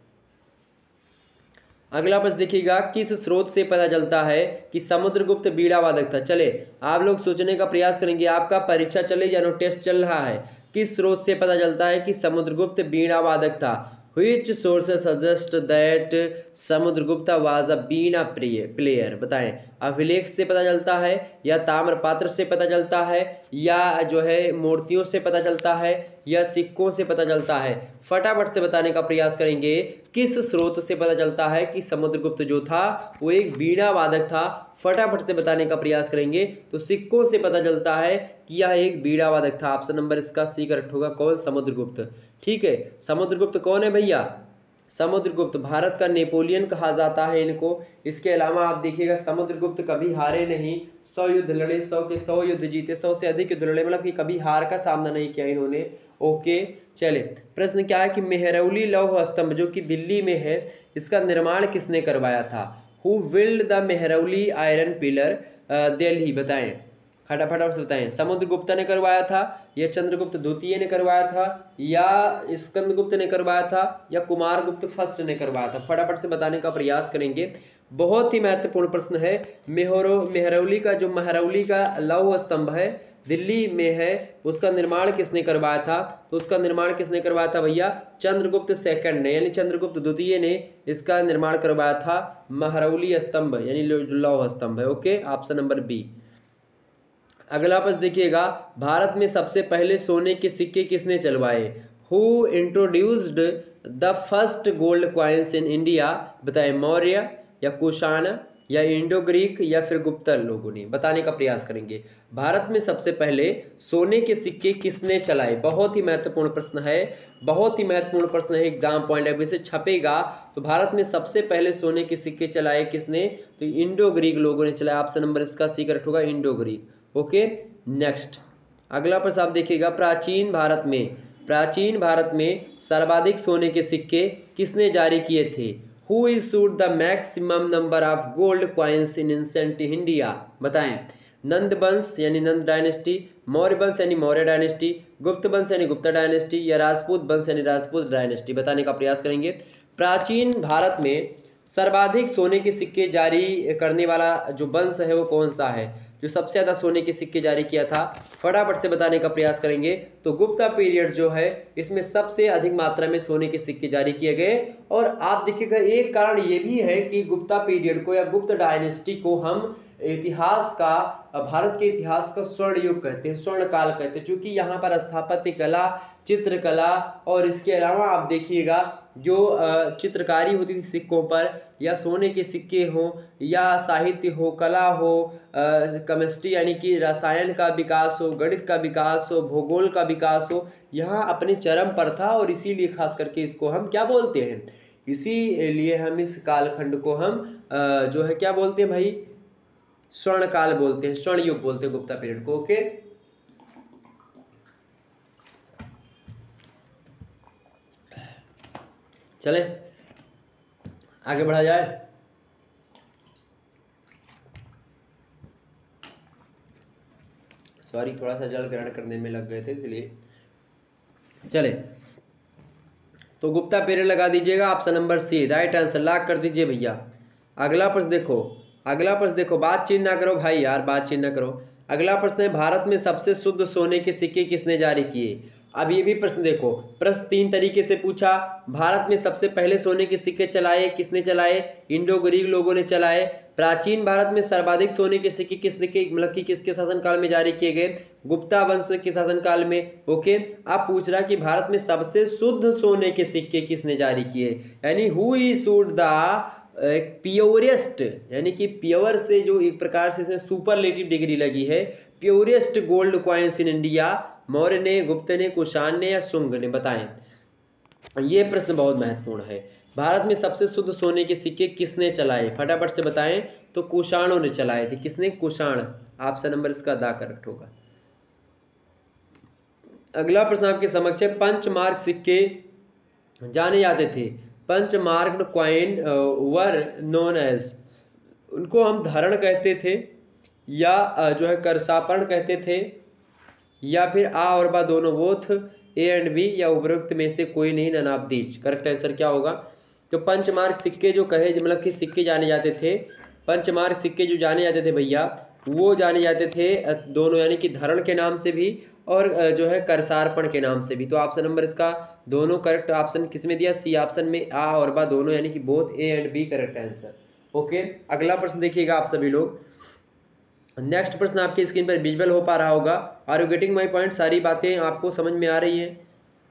अगला प्रश्न देखिएगा, किस स्रोत से पता चलता है कि समुद्रगुप्त बीड़ा वादक था? चले आप लोग सोचने का प्रयास करेंगे, आपका परीक्षा चले या नो टेस्ट चल रहा है। किस स्रोत से पता चलता है कि समुद्रगुप्त बीड़ा वादक था? Which sources suggest that Samudragupta was a veena player, बताएं। अभिलेख से पता चलता है या ताम्रपात्र से पता चलता है या जो है मूर्तियों से पता चलता है या सिक्कों से पता चलता है? फटाफट से बताने का प्रयास करेंगे किस स्रोत से पता चलता है कि समुद्रगुप्त जो था वो एक बीणा वादक था। फटाफट से बताने का प्रयास करेंगे। तो सिक्कों से पता चलता है कि यह एक बीड़ा वादक था। ऑप्शन नंबर इसका सी करेक्ट होगा। कौन? समुद्रगुप्त। ठीक है, समुद्रगुप्त कौन है भैया? समुद्रगुप्त भारत का नेपोलियन कहा जाता है इनको। इसके अलावा आप देखिएगा समुद्रगुप्त कभी हारे नहीं, 100 युद्ध लड़े, 100 के 100 युद्ध जीते, 100 से अधिक युद्ध लड़े, मतलब कि कभी हार का सामना नहीं किया इन्होंने। ओके, चले प्रश्न क्या है कि मेहरौली लौह स्तंभ जो कि दिल्ली में है इसका निर्माण किसने करवाया था? Who build the Mehrauli iron pillar Delhi, बताएं। फटाफट से बताएं। समुद्रगुप्त ने करवाया था या चंद्रगुप्त द्वितीय ने करवाया था या स्कंदगुप्त ने करवाया था या कुमारगुप्त फर्स्ट ने करवाया था? फटाफट से बताने का प्रयास करेंगे। बहुत ही महत्वपूर्ण प्रश्न है। मेहरौली का जो मेहरौली का लौह स्तंभ है दिल्ली में है उसका निर्माण किसने करवाया था? तो उसका निर्माण किसने करवाया था भैया? चंद्रगुप्त सेकंड ने, यानी चंद्रगुप्त द्वितीय ने इसका निर्माण करवाया था। मेहरौली स्तंभ यानी लौह स्तंभ है। Okay, option number B. अगला प्रश्न देखिएगा, भारत में सबसे पहले सोने के सिक्के किसने चलवाए? Who introduced the first gold coins in India, बताएं। मौर्य या कुषाण या इंडो ग्रीक या फिर गुप्ता लोगों ने? बताने का प्रयास करेंगे। भारत में सबसे पहले सोने के सिक्के किसने चलाए? बहुत ही महत्वपूर्ण प्रश्न है, बहुत ही महत्वपूर्ण प्रश्न है। एग्जाम पॉइंट ऑफ व्यू से छपेगा। तो भारत में सबसे पहले सोने के सिक्के चलाए किसने? तो इंडो ग्रीक लोगों ने चलाया। ऑप्शन नंबर इसका सी करेक्ट होगा, इंडो ग्रीक। ओके, नेक्स्ट अगला प्रश्न आप देखिएगा, प्राचीन भारत में सर्वाधिक सोने के सिक्के किसने जारी किए थे? Who issued the maximum number of gold coins in ancient India, बताएं। नंद वंश यानी नंद डायनेस्टी, मौर्य वंश यानी मौर्य डायनेस्टी, गुप्त वंश यानी गुप्ता डायनेस्टी या राजपूत वंश यानी राजपूत डायनेस्टी? बताने का प्रयास करेंगे। प्राचीन भारत में सर्वाधिक सोने के सिक्के जारी करने वाला जो वंश है वो कौन सा है, जो सबसे ज़्यादा सोने के सिक्के जारी किया था? फटाफट से बताने का प्रयास करेंगे। तो गुप्ता पीरियड जो है इसमें सबसे अधिक मात्रा में सोने के सिक्के जारी किए गए। और आप देखिएगा एक कारण ये भी है कि गुप्ता पीरियड को या गुप्त डायनेस्टी को हम इतिहास का, भारत के इतिहास का स्वर्ण युग कहते हैं, स्वर्ण काल कहते हैं, क्योंकि यहाँ पर स्थापत्य कला, चित्रकला और इसके अलावा आप देखिएगा जो चित्रकारी होती थी सिक्कों पर, या सोने के सिक्के हो या साहित्य हो, कला हो, केमिस्ट्री यानी कि रसायन का विकास हो, गणित का विकास हो, भूगोल का विकास हो, यहाँ अपने चरम पर था। और इसीलिए खास करके इसको हम क्या बोलते हैं, इसीलिए हम इस कालखंड को हम जो है क्या बोलते हैं भाई, स्वर्ण काल बोलते हैं, स्वर्ण युग बोलते हैं गुप्ता पीरियड को। ओके, चले आगे बढ़ा जाए। सॉरी, थोड़ा सा जल ग्रहण करने में लग गए थे इसलिए। चले तो गुप्ता पीरियड लगा दीजिएगा, option number C right answer, lock कर दीजिए भैया। अगला प्रश्न देखो, अगला प्रश्न देखो, बातचीत ना करो भाई यार, बातचीत ना करो। अगला प्रश्न है, भारत में सबसे शुद्ध सोने के सिक्के किसने जारी किए। अब ये भी प्रश्न देखो, प्रश्न 3 तरीके से पूछा। भारत में सबसे पहले सोने के सिक्के चलाए किसने चलाए, इंडो ग्रीक लोगों ने चलाए। प्राचीन भारत में सर्वाधिक सोने के सिक्के किसने के मतलब कि किसके शासनकाल में जारी किए गए, गुप्ता वंश के शासनकाल में। ओके, आप पूछ रहा कि भारत में सबसे शुद्ध सोने के सिक्के किसने जारी किए, यानी हु इशूड द प्योरेस्ट, यानी कि प्योर से जो एक प्रकार से इसमें सुपरलेटिव डिग्री लगी है, purest gold coins in India, Maurya ने, गुप्त ने, कुषाण ने या शुंग ने, बताएं। ये प्रश्न बहुत महत्वपूर्ण है। भारत में सबसे शुद्ध सोने के सिक्के किसने चलाए, फटाफट से बताएं। तो कुषाणों ने चलाए थे। किसने, कुषाण। ऑप्शन नंबर इसका दा करेक्ट होगा। अगला प्रश्न आपके समक्ष है, पंचमार्क सिक्के जाने जाते थे, punch marked coin were known as, उनको हम धारण कहते थे या जो है करसापर्ण कहते थे या फिर आ और बा दोनों, बोथ ए एंड बी, या उपरोक्त में से कोई नहीं, none of these. Correct answer क्या होगा। तो पंचमार्क सिक्के जो कहे मतलब कि सिक्के जाने जाते थे, पंचमार्क सिक्के जो जाने जाते थे भैया, वो जाने जाते थे दोनों, यानी कि धरण के नाम से भी और जो है करसारपण के नाम से भी। तो ऑप्शन नंबर इसका दोनों करेक्ट ऑप्शन किसमें दिया, सी ऑप्शन में, आ और बा दोनों, यानी कि both A and B correct answer. Okay, अगला प्रश्न देखिएगा आप सभी लोग। नेक्स्ट प्रश्न आपकी स्क्रीन पर विजुअल हो पा रहा होगा। Are you getting my point, सारी बातें आपको समझ में आ रही है,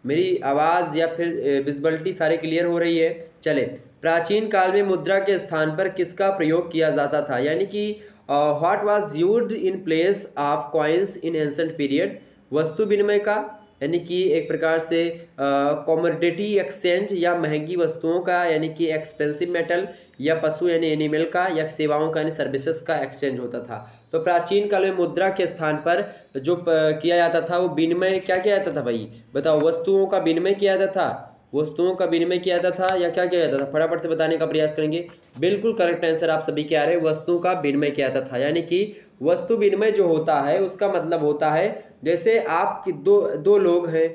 मेरी आवाज़ या फिर विजिबिलिटी सारे क्लियर हो रही है। चले, प्राचीन काल में मुद्रा के स्थान पर किसका प्रयोग किया जाता था, यानी कि what was used in place of coins in ancient period, वस्तु विनिमय का, यानी कि एक प्रकार से कॉमोडिटी एक्सचेंज या महंगी वस्तुओं का, यानी कि एक्सपेंसिव मेटल, या पशु यानी एनिमल का, या सेवाओं का यानी सर्विसेज का एक्सचेंज होता था। तो प्राचीन काल में मुद्रा के स्थान पर जो किया जाता था वो विनिमय क्या किया जाता था भाई, बताओ। वस्तुओं का विनिमय किया जाता था, वस्तुओं का विनिमय किया जाता था या क्या किया जाता था, फटाफट से बताने का प्रयास करेंगे। बिल्कुल करेक्ट आंसर आप सभी के आ रहे हैं, वस्तुओं का विनिमय किया जाता था। यानी कि वस्तु विनिमय जो होता है उसका मतलब होता है, जैसे आप दो लोग हैं,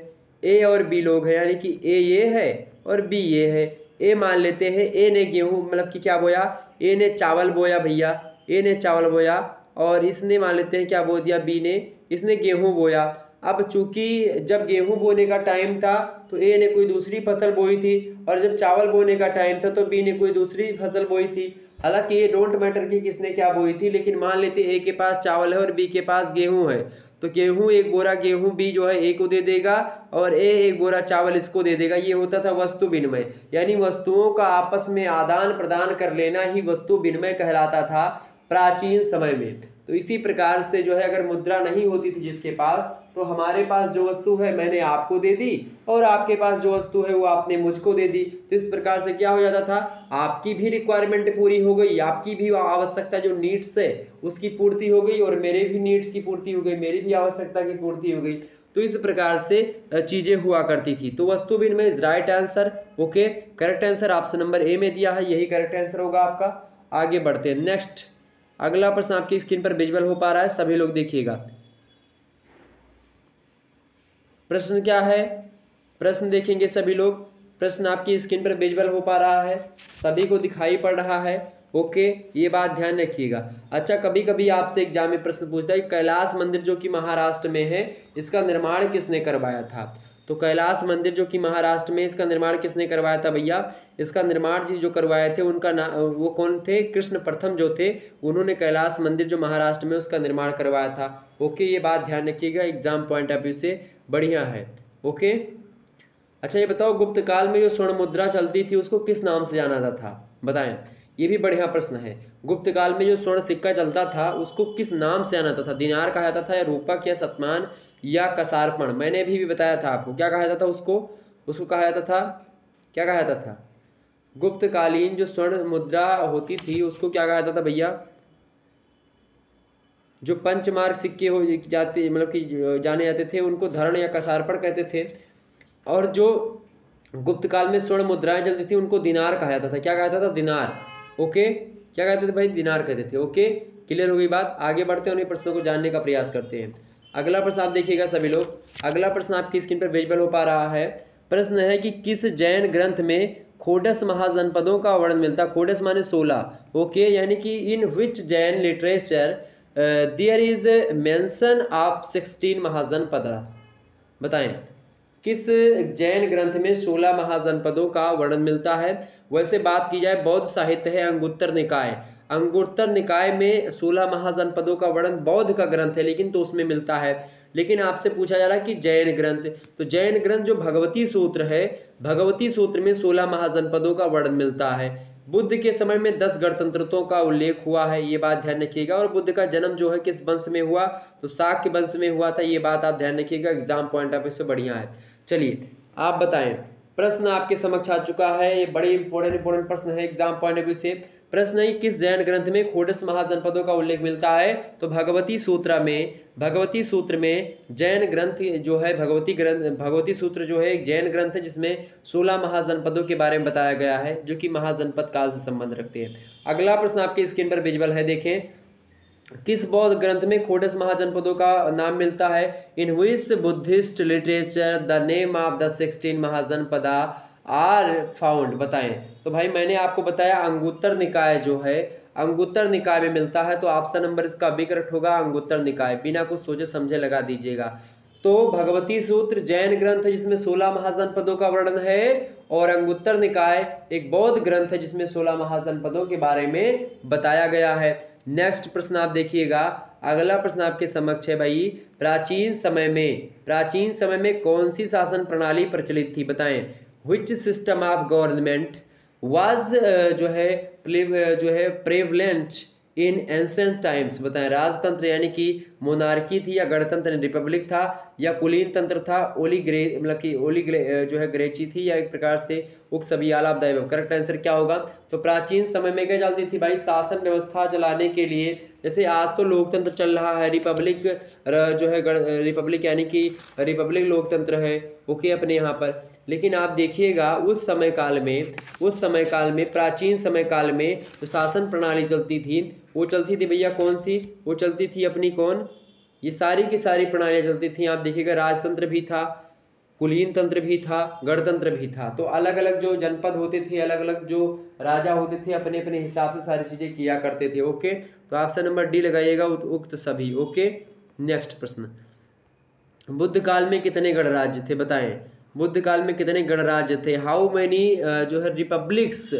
ए और बी लोग हैं, यानी कि ए ये है और बी ये है। ए मान लेते हैं ए ने गेहूँ मतलब कि क्या बोया, ए ने चावल बोया भैया, ए ने चावल बोया, और इसने मान लेते हैं क्या बो दिया, बी ने, इसने गेहूँ बोया। अब चूंकि जब गेहूं बोने का टाइम था तो ए ने कोई दूसरी फसल बोई थी, और जब चावल बोने का टाइम था तो बी ने कोई दूसरी फसल बोई थी। हालांकि ये डोंट मैटर कि किसने क्या बोई थी, लेकिन मान लेते ए के पास चावल है और बी के पास गेहूं है, तो गेहूं, एक बोरा गेहूं बी जो है ए को दे देगा और ए एक बोरा चावल इसको दे देगा। ये होता था वस्तु विनिमय, यानी वस्तुओं का आपस में आदान प्रदान कर लेना ही वस्तु विनिमय कहलाता था प्राचीन समय में। तो इसी प्रकार से जो है अगर मुद्रा नहीं होती थी जिसके पास, तो हमारे पास जो वस्तु है मैंने आपको दे दी और आपके पास जो वस्तु है वो आपने मुझको दे दी। तो इस प्रकार से क्या हो जाता था, आपकी भी रिक्वायरमेंट पूरी हो गई, आपकी भी आवश्यकता जो नीड्स है उसकी पूर्ति हो गई, और मेरे भी नीड्स की पूर्ति हो गई, मेरी भी आवश्यकता की पूर्ति हो गई। तो इस प्रकार से चीजें हुआ करती थी। तो वस्तु विनिमय is right answer. Okay, correct answer option number A में दिया है, यही करेक्ट आंसर होगा आपका। आगे बढ़ते हैं, नेक्स्ट अगला प्रश्न आपकी स्क्रीन पर विजुअल हो पा रहा है, सभी लोग देखिएगा। प्रश्न क्या है, प्रश्न देखेंगे सभी लोग। प्रश्न आपकी स्क्रीन पर विजुअल हो पा रहा है, सभी को दिखाई पड़ रहा है। ओके, ये बात ध्यान रखिएगा। अच्छा, कभी कभी आपसे एग्जाम में प्रश्न पूछता है कैलाश मंदिर जो कि महाराष्ट्र में है, इसका निर्माण किसने करवाया था। तो कैलाश मंदिर जो कि महाराष्ट्र में, इसका निर्माण किसने करवाया था भैया, इसका निर्माण जो करवाए थे उनका वो कौन थे, कृष्ण प्रथम जो थे, उन्होंने कैलाश मंदिर जो महाराष्ट्र में उसका निर्माण करवाया था। ओके, ये बात ध्यान रखिएगा, एग्जाम पॉइंट ऑफ व्यू से बढ़िया है। ओके, अच्छा ये बताओ गुप्त काल में जो स्वर्ण मुद्रा चलती थी उसको किस नाम से जाना जाता था, बताएं। ये भी बढ़िया प्रश्न है। गुप्त काल में जो स्वर्ण सिक्का चलता था उसको किस नाम से जाना जाता था, दिनार कहा जाता था या रूपक या शतमान या कसारपण। मैंने अभी भी बताया था आपको, क्या कहा जाता था उसको कहा जाता था, क्या कहा जाता था, गुप्त कालीन जो स्वर्ण मुद्रा होती थी उसको क्या कहा जाता था भैया। जो पंचमार्क सिक्के हो जाते मतलब कि जाने जाते थे उनको धरण या कसारपण कहते थे, और जो गुप्त काल में स्वर्ण मुद्राएं चलती थी उनको दिनार कहा जाता था। क्या कहा जाता था, दिनार। ओके, क्या कहते थे भाई, दिनार कहते थे। ओके, क्लियर हो गई बात। आगे बढ़ते हैं, उन्हीं प्रश्नों को जानने का प्रयास करते हैं। अगला प्रश्न आप देखिएगा सभी लोग। अगला प्रश्न आपकी स्क्रीन पर विजुअल हो पा रहा है। प्रश्न है कि किस जैन ग्रंथ में खोडस महाजनपदों का वर्णन मिलता है। खोडस माने 16, ओके, यानी कि in which Jain literature there is mention of 16 mahajanapada. बताएं किस जैन ग्रंथ में 16 महाजनपदों का वर्णन मिलता है। वैसे बात की जाए बौद्ध साहित्य है अंगुत्तर निकाय, अंगुत्तर निकाय में 16 महाजनपदों का वर्णन बौद्ध का ग्रंथ है लेकिन तो उसमें मिलता है। लेकिन आपसे पूछा जा रहा है कि जैन ग्रंथ, तो जैन ग्रंथ जो भगवती सूत्र है, भगवती सूत्र में 16 महाजनपदों का वर्णन मिलता है। बुद्ध के समय में 10 गणतंत्रतों का उल्लेख हुआ है, ये बात ध्यान रखिएगा। और बुद्ध का जन्म जो है किस वंश में हुआ, तो शाक्य वंश में हुआ था, ये बात आप ध्यान रखिएगा, एग्जाम पॉइंट ऑफ व्यू से बढ़िया है। चलिए आप बताएं, प्रश्न आपके समक्ष आ चुका है, ये बड़े इंपॉर्टेंट प्रश्न है एग्जाम पॉइंट ऑफ व्यू से। प्रश्न है किस जैन ग्रंथ में खोडस महाजनपदों का उल्लेख मिलता है, तो भगवती सूत्र में, भगवती सूत्र में जैन ग्रंथ जो है, भगवती सूत्र जो है एक जैन ग्रंथ है जिसमें 16 महाजनपदों के बारे में बताया गया है जो कि महाजनपद काल से संबंध रखते हैं। अगला प्रश्न आपके स्क्रीन पर विजुअल है, देखें किस बौद्ध ग्रंथ में खोडस महाजनपदों का नाम मिलता है। In which Buddhist literature the name of the 16 mahajanapada are found. बताएं, तो भाई मैंने आपको बताया अंगुत्तर निकाय जो है, अंगुत्तर निकाय में मिलता है, तो ऑप्शन नंबर इसका बी करेक्ट होगा, अंगुत्तर निकाय। बिना कुछ सोचे समझे लगा दीजिएगा। तो भगवती सूत्र जैन ग्रंथ है जिसमें 16 महाजनपदों का वर्णन है, और अंगुत्तर निकाय एक बौद्ध ग्रंथ है जिसमें 16 महाजनपदों के बारे में बताया गया है। नेक्स्ट प्रश्न आप देखिएगा, अगला प्रश्न आपके समक्ष है भाई, प्राचीन समय में कौन सी शासन प्रणाली प्रचलित थी। बताएं, which system of government was जो है प्रेवलेंट इन एंशिएंट टाइम्स। बताएं, राजतंत्र यानी कि मोनार्की थी या गणतंत्र रिपब्लिक था या कुलीन तंत्र था, जो है ग्रेची थी, या एक प्रकार से उक सभी आलाप दैव। करेक्ट आंसर क्या होगा, तो प्राचीन समय में क्या चलती थी भाई, शासन व्यवस्था चलाने के लिए, जैसे आज तो लोकतंत्र चल रहा है, रिपब्लिक जो है रिपब्लिक यानी कि रिपब्लिक लोकतंत्र है, ओके अपने यहाँ पर। लेकिन आप देखिएगा उस समय काल में प्राचीन समय काल में जो शासन प्रणाली चलती थी वो चलती थी भैया कौन सी, वो चलती थी अपनी कौन, ये सारी की सारी प्रणालियाँ चलती थी। आप देखिएगा राजतंत्र भी था, कुलीन तंत्र भी था, गणतंत्र भी था। तो अलग अलग जो जनपद होते थे, अलग अलग जो राजा होते थे, अपने अपने हिसाब से सारी चीज़ें किया करते थे। ओके, तो ऑप्शन नंबर डी लगाइएगा, उक्त सभी। ओके, नेक्स्ट प्रश्न, बुद्ध काल में कितने गणराज्य थे। बताएं, बुद्ध काल में कितने गणराज्य थे। हाउ मैनी जो है republics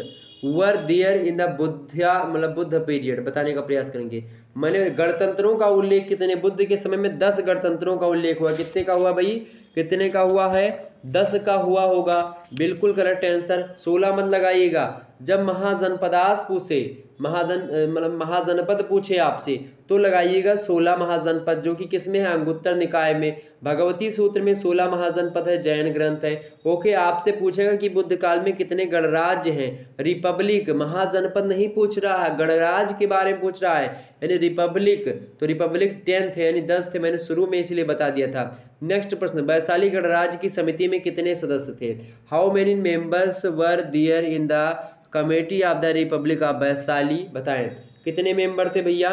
were there in the Buddha period, बताने का प्रयास करेंगे। मैंने गणतंत्रों का उल्लेख कितने, बुद्ध के समय में 10 गणतंत्रों का उल्लेख हुआ। कितने का हुआ भाई, कितने का हुआ है, 10 का हुआ होगा, बिल्कुल करेक्ट आंसर। 16 मत लगाइएगा, जब महाजनपदास पूछे, महाजनपद पूछे आपसे तो लगाइएगा 16 महाजनपद, जो कि किसमें है, अंगुत्तर निकाय में। भगवती सूत्र में 16 महाजनपद है, जैन ग्रंथ है। ओके, आपसे पूछेगा कि बुद्ध काल में कितने गणराज्य हैं, रिपब्लिक, महाजनपद नहीं पूछ रहा है, गणराज्य के बारे में पूछ रहा है, यानी रिपब्लिक। तो रिपब्लिक 10 थे, यानी 10 थे, मैंने शुरू में इसलिए बता दिया था। नेक्स्ट प्रश्न, वैशाली गणराज्य की समिति में कितने सदस्य थे। How many members were there in the committee of the republic of Vaishali. बताएं, कितने मेंबर थे भैया,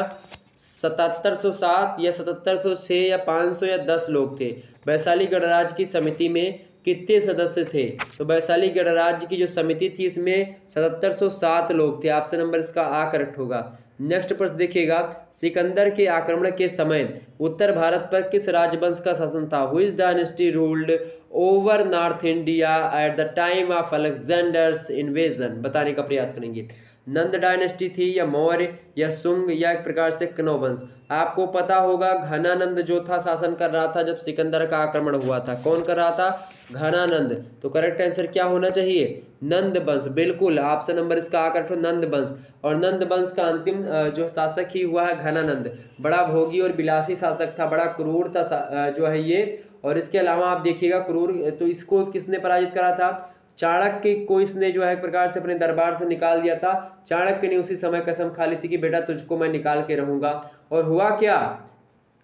7707 या 7706 या 500 या 10 लोग थे। वैशाली गणराज्य की समिति में कितने सदस्य थे, तो वैशाली गणराज्य की जो समिति थी इसमें 7707 लोग थे। ऑप्शन नंबर इसका आ करेक्ट होगा। नेक्स्ट प्रश्न देखिएगा, सिकंदर के आक्रमण के समय उत्तर भारत पर किस राजवंश का शासन था। Which dynasty ruled over north India at the time of Alexander's invasion. बताने का प्रयास करेंगे। नंद डायनेस्टी थी या मौर्य या शुंग या एक प्रकार से कनौ वंश। आपको पता होगा घनानंद जो था शासन कर रहा था जब सिकंदर का आक्रमण हुआ था। कौन कर रहा था, घनानंद। तो करेक्ट आंसर क्या होना चाहिए, नंद वंश। बिल्कुल, ऑप्शन नंबर इसका आ करेक्ट हो, नंद वंश। और नंद वंश का अंतिम जो शासक ही हुआ है घनानंद। बड़ा भोगी और विलासी शासक था, बड़ा क्रूर था जो है ये। और इसके अलावा आप देखिएगा क्रूर, तो इसको किसने पराजित करा था, चाणक्य को इसने जो है एक प्रकार से अपने दरबार से निकाल दिया था। चाणक्य ने उसी समय कसम खा ली थी कि बेटा तुझको मैं निकाल के रहूंगा। और हुआ क्या,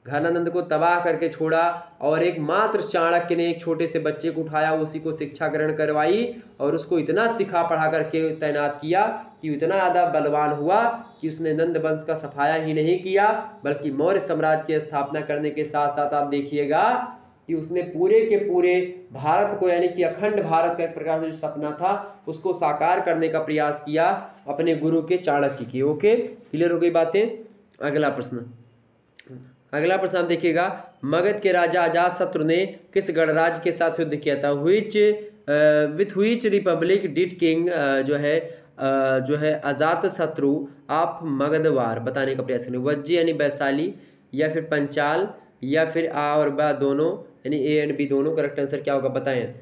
घनानंद को तबाह करके छोड़ा और एक मात्र चाणक्य ने एक छोटे से बच्चे को उठाया, उसी को शिक्षा ग्रहण करवाई और उसको इतना सिखा पढ़ा करके तैनात किया कि इतना ज़्यादा बलवान हुआ कि उसने नंद वंश का सफाया ही नहीं किया बल्कि मौर्य साम्राज्य की स्थापना करने के साथ साथ आप देखिएगा कि उसने पूरे के पूरे भारत को यानी कि अखंड भारत का एक प्रकार से जो सपना था उसको साकार करने का प्रयास किया अपने गुरु के चाणक्य की। ओके, क्लियर हो गई बातें। अगला प्रश्न आप देखिएगा, मगध के राजा अजातशत्रु ने किस गणराज्य के साथ युद्ध किया था? With which Republic did king जो है अजातशत्रु आप मगधवार बताने का प्रयास करें। वज्जी यानी वैशाली, या फिर पंचाल, या फिर आ और बा दोनों यानी ए एंड बी दोनों। करेक्ट आंसर क्या होगा बताएं।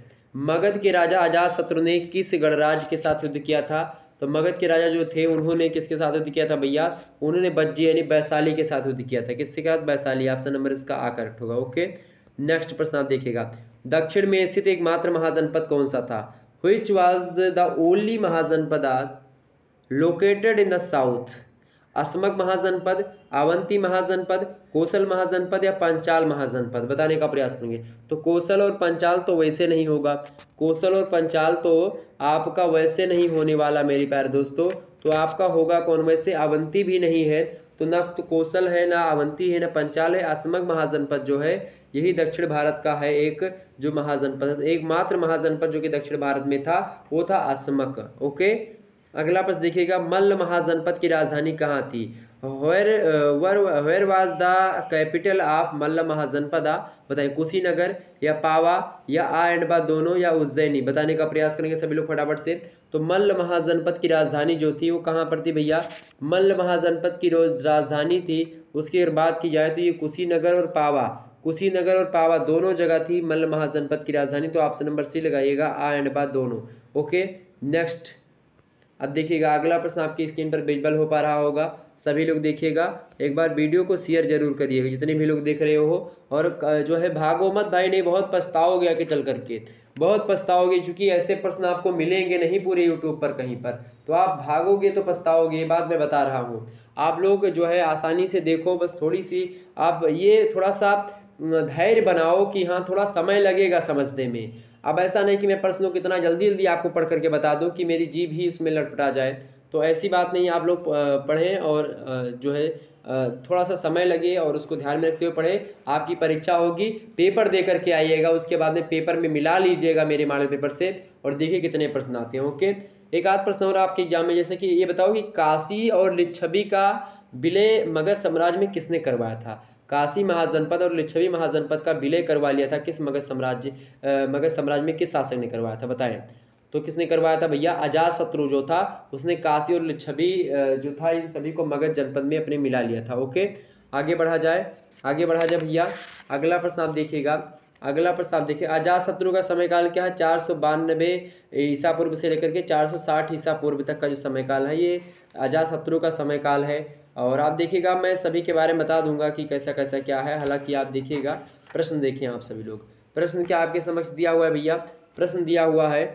मगध के राजा अजातशत्रु ने किस गणराज्य के साथ युद्ध किया था? तो मगध के राजा जो थे उन्होंने किसके साथ युद्ध किया था भैया? उन्होंने वज्जी यानी वैशाली के साथ युद्ध किया था। किसके साथ? वैशाली। ऑप्शन नंबर इसका आ करेक्ट होगा। ओके, नेक्स्ट प्रश्न आप देखिएगा, दक्षिण में स्थित एकमात्र महाजनपद कौन सा था? Which was the only mahajanapada located in the south? Asmaka mahajanapada, Avanti महाजनपद, Kosal महाजनपद या पंचाल महाजनपद बताने का प्रयास करेंगे। तो कोसल और पंचाल तो वैसे नहीं होगा, कोसल और पंचाल तो आपका वैसे नहीं होने वाला मेरे प्यारे दोस्तों। तो आपका होगा कौन? वैसे अवंती भी नहीं है, तो ना तो कोसल है, ना अवंती है, ना पंचाल है। असमक महाजनपद जो है यही दक्षिण भारत का है एक जो महाजनपद, एकमात्र महाजनपद जो कि दक्षिण भारत में था वो था असमक। ओके, अगला प्रश्न देखिएगा, मल्ल महाजनपद की राजधानी कहाँ थी? Where was the capital of Malla mahajanapada? बताइए, कुशीनगर या पावा या आ एंड बा दोनों या उज्जैनी बताने का प्रयास करेंगे सभी लोग फटाफट से। तो मल्ल महाजनपद की राजधानी जो थी वो कहाँ पर थी भैया? मल्ल महाजनपद की राजधानी थी, उसकी अगर बात की जाए तो ये कुशीनगर और पावा, कुशीनगर और पावा दोनों जगह थी मल्ल महाजनपद की राजधानी। तो ऑप्शन नंबर सी लगाइएगा, आ एंड बा दोनों। ओके, नेक्स्ट अब देखिएगा, अगला प्रश्न आपकी स्क्रीन पर विजुअल हो पा रहा होगा, सभी लोग देखिएगा। एक बार वीडियो को शेयर जरूर करिएगा जितने भी लोग देख रहे हो, और जो है भागो मत भाई, नहीं बहुत पछताओगे आगे चल करके, बहुत पछताओगे, क्योंकि ऐसे प्रश्न आपको मिलेंगे नहीं पूरे यूट्यूब पर कहीं पर, तो आप भागोगे तो पछताओगे, ये बात मैं बता रहा हूँ। आप लोग जो है आसानी से देखो, बस थोड़ी सी आप ये थोड़ा सा धैर्य बनाओ कि हाँ थोड़ा समय लगेगा समझने में। अब ऐसा नहीं कि मैं प्रश्नों को इतना जल्दी जल्दी आपको पढ़ करके बता दूं कि मेरी जीभ ही इसमें लटपटा जाए, तो ऐसी बात नहीं। आप लोग पढ़ें और जो है थोड़ा सा समय लगे और उसको ध्यान में रखते हुए पढ़ें। आपकी परीक्षा होगी, पेपर दे करके आइएगा, उसके बाद में पेपर में मिला लीजिएगा मेरे मॉडल पेपर से और देखिए कितने प्रश्न आते हैं। ओके, एक आध प्रश्न और आपके एग्जाम में, जैसे कि ये बताओ कि काशी और लिच्छवी का विलय मगध साम्राज्य में किसने करवाया था? काशी महाजनपद और लिच्छवी महाजनपद का विलय करवा लिया था किस मगध साम्राज्य में किस शासक ने करवाया था बताएं? तो किसने करवाया था भैया? अजातशत्रु जो था उसने काशी और लिच्छवी जो था इन सभी को मगध जनपद में अपने मिला लिया था। ओके, आगे बढ़ा जाए भैया। अगला प्रश्न आप देखिएगा, अजातशत्रु का समयकाल क्या है? 492 ईसा पूर्व से लेकर के 460 ईसा पूर्व तक का जो समयकाल है ये अजातशत्रु का समयकाल है। और आप देखिएगा मैं सभी के बारे में बता दूंगा कि कैसा कैसा क्या है। हालांकि आप देखिएगा, प्रश्न देखिए आप सभी लोग, प्रश्न क्या आपके समक्ष दिया हुआ है भैया? प्रश्न दिया हुआ है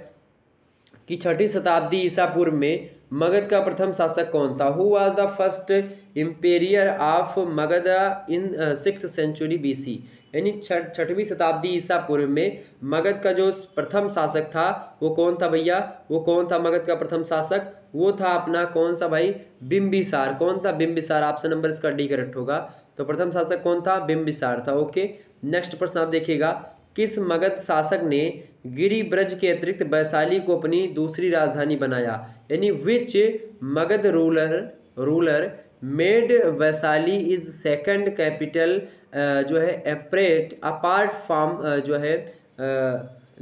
कि 6ठी शताब्दी ईसा पूर्व में मगध का प्रथम शासक कौन था? Who was the first emperor of Magadha in 6th century BC? यानी 6वीं शताब्दी ईसा पूर्व में मगध का जो प्रथम शासक था वो कौन था भैया? वो कौन था मगध का प्रथम शासक? वो था अपना कौन सा भाई? बिंबिसार। कौन था? बिंबिसार। ऑप्शन नंबर इसका डी करेक्ट होगा। तो प्रथम शासक कौन था? बिंबिसार था। ओके, नेक्स्ट प्रश्न आप देखिएगा, किस मगध शासक ने गिरिब्रज के अतिरिक्त वैशाली को अपनी दूसरी राजधानी बनाया? यानी which Magadha ruler made Vaishali is second capital जो है अपार्ट फ्रॉम जो है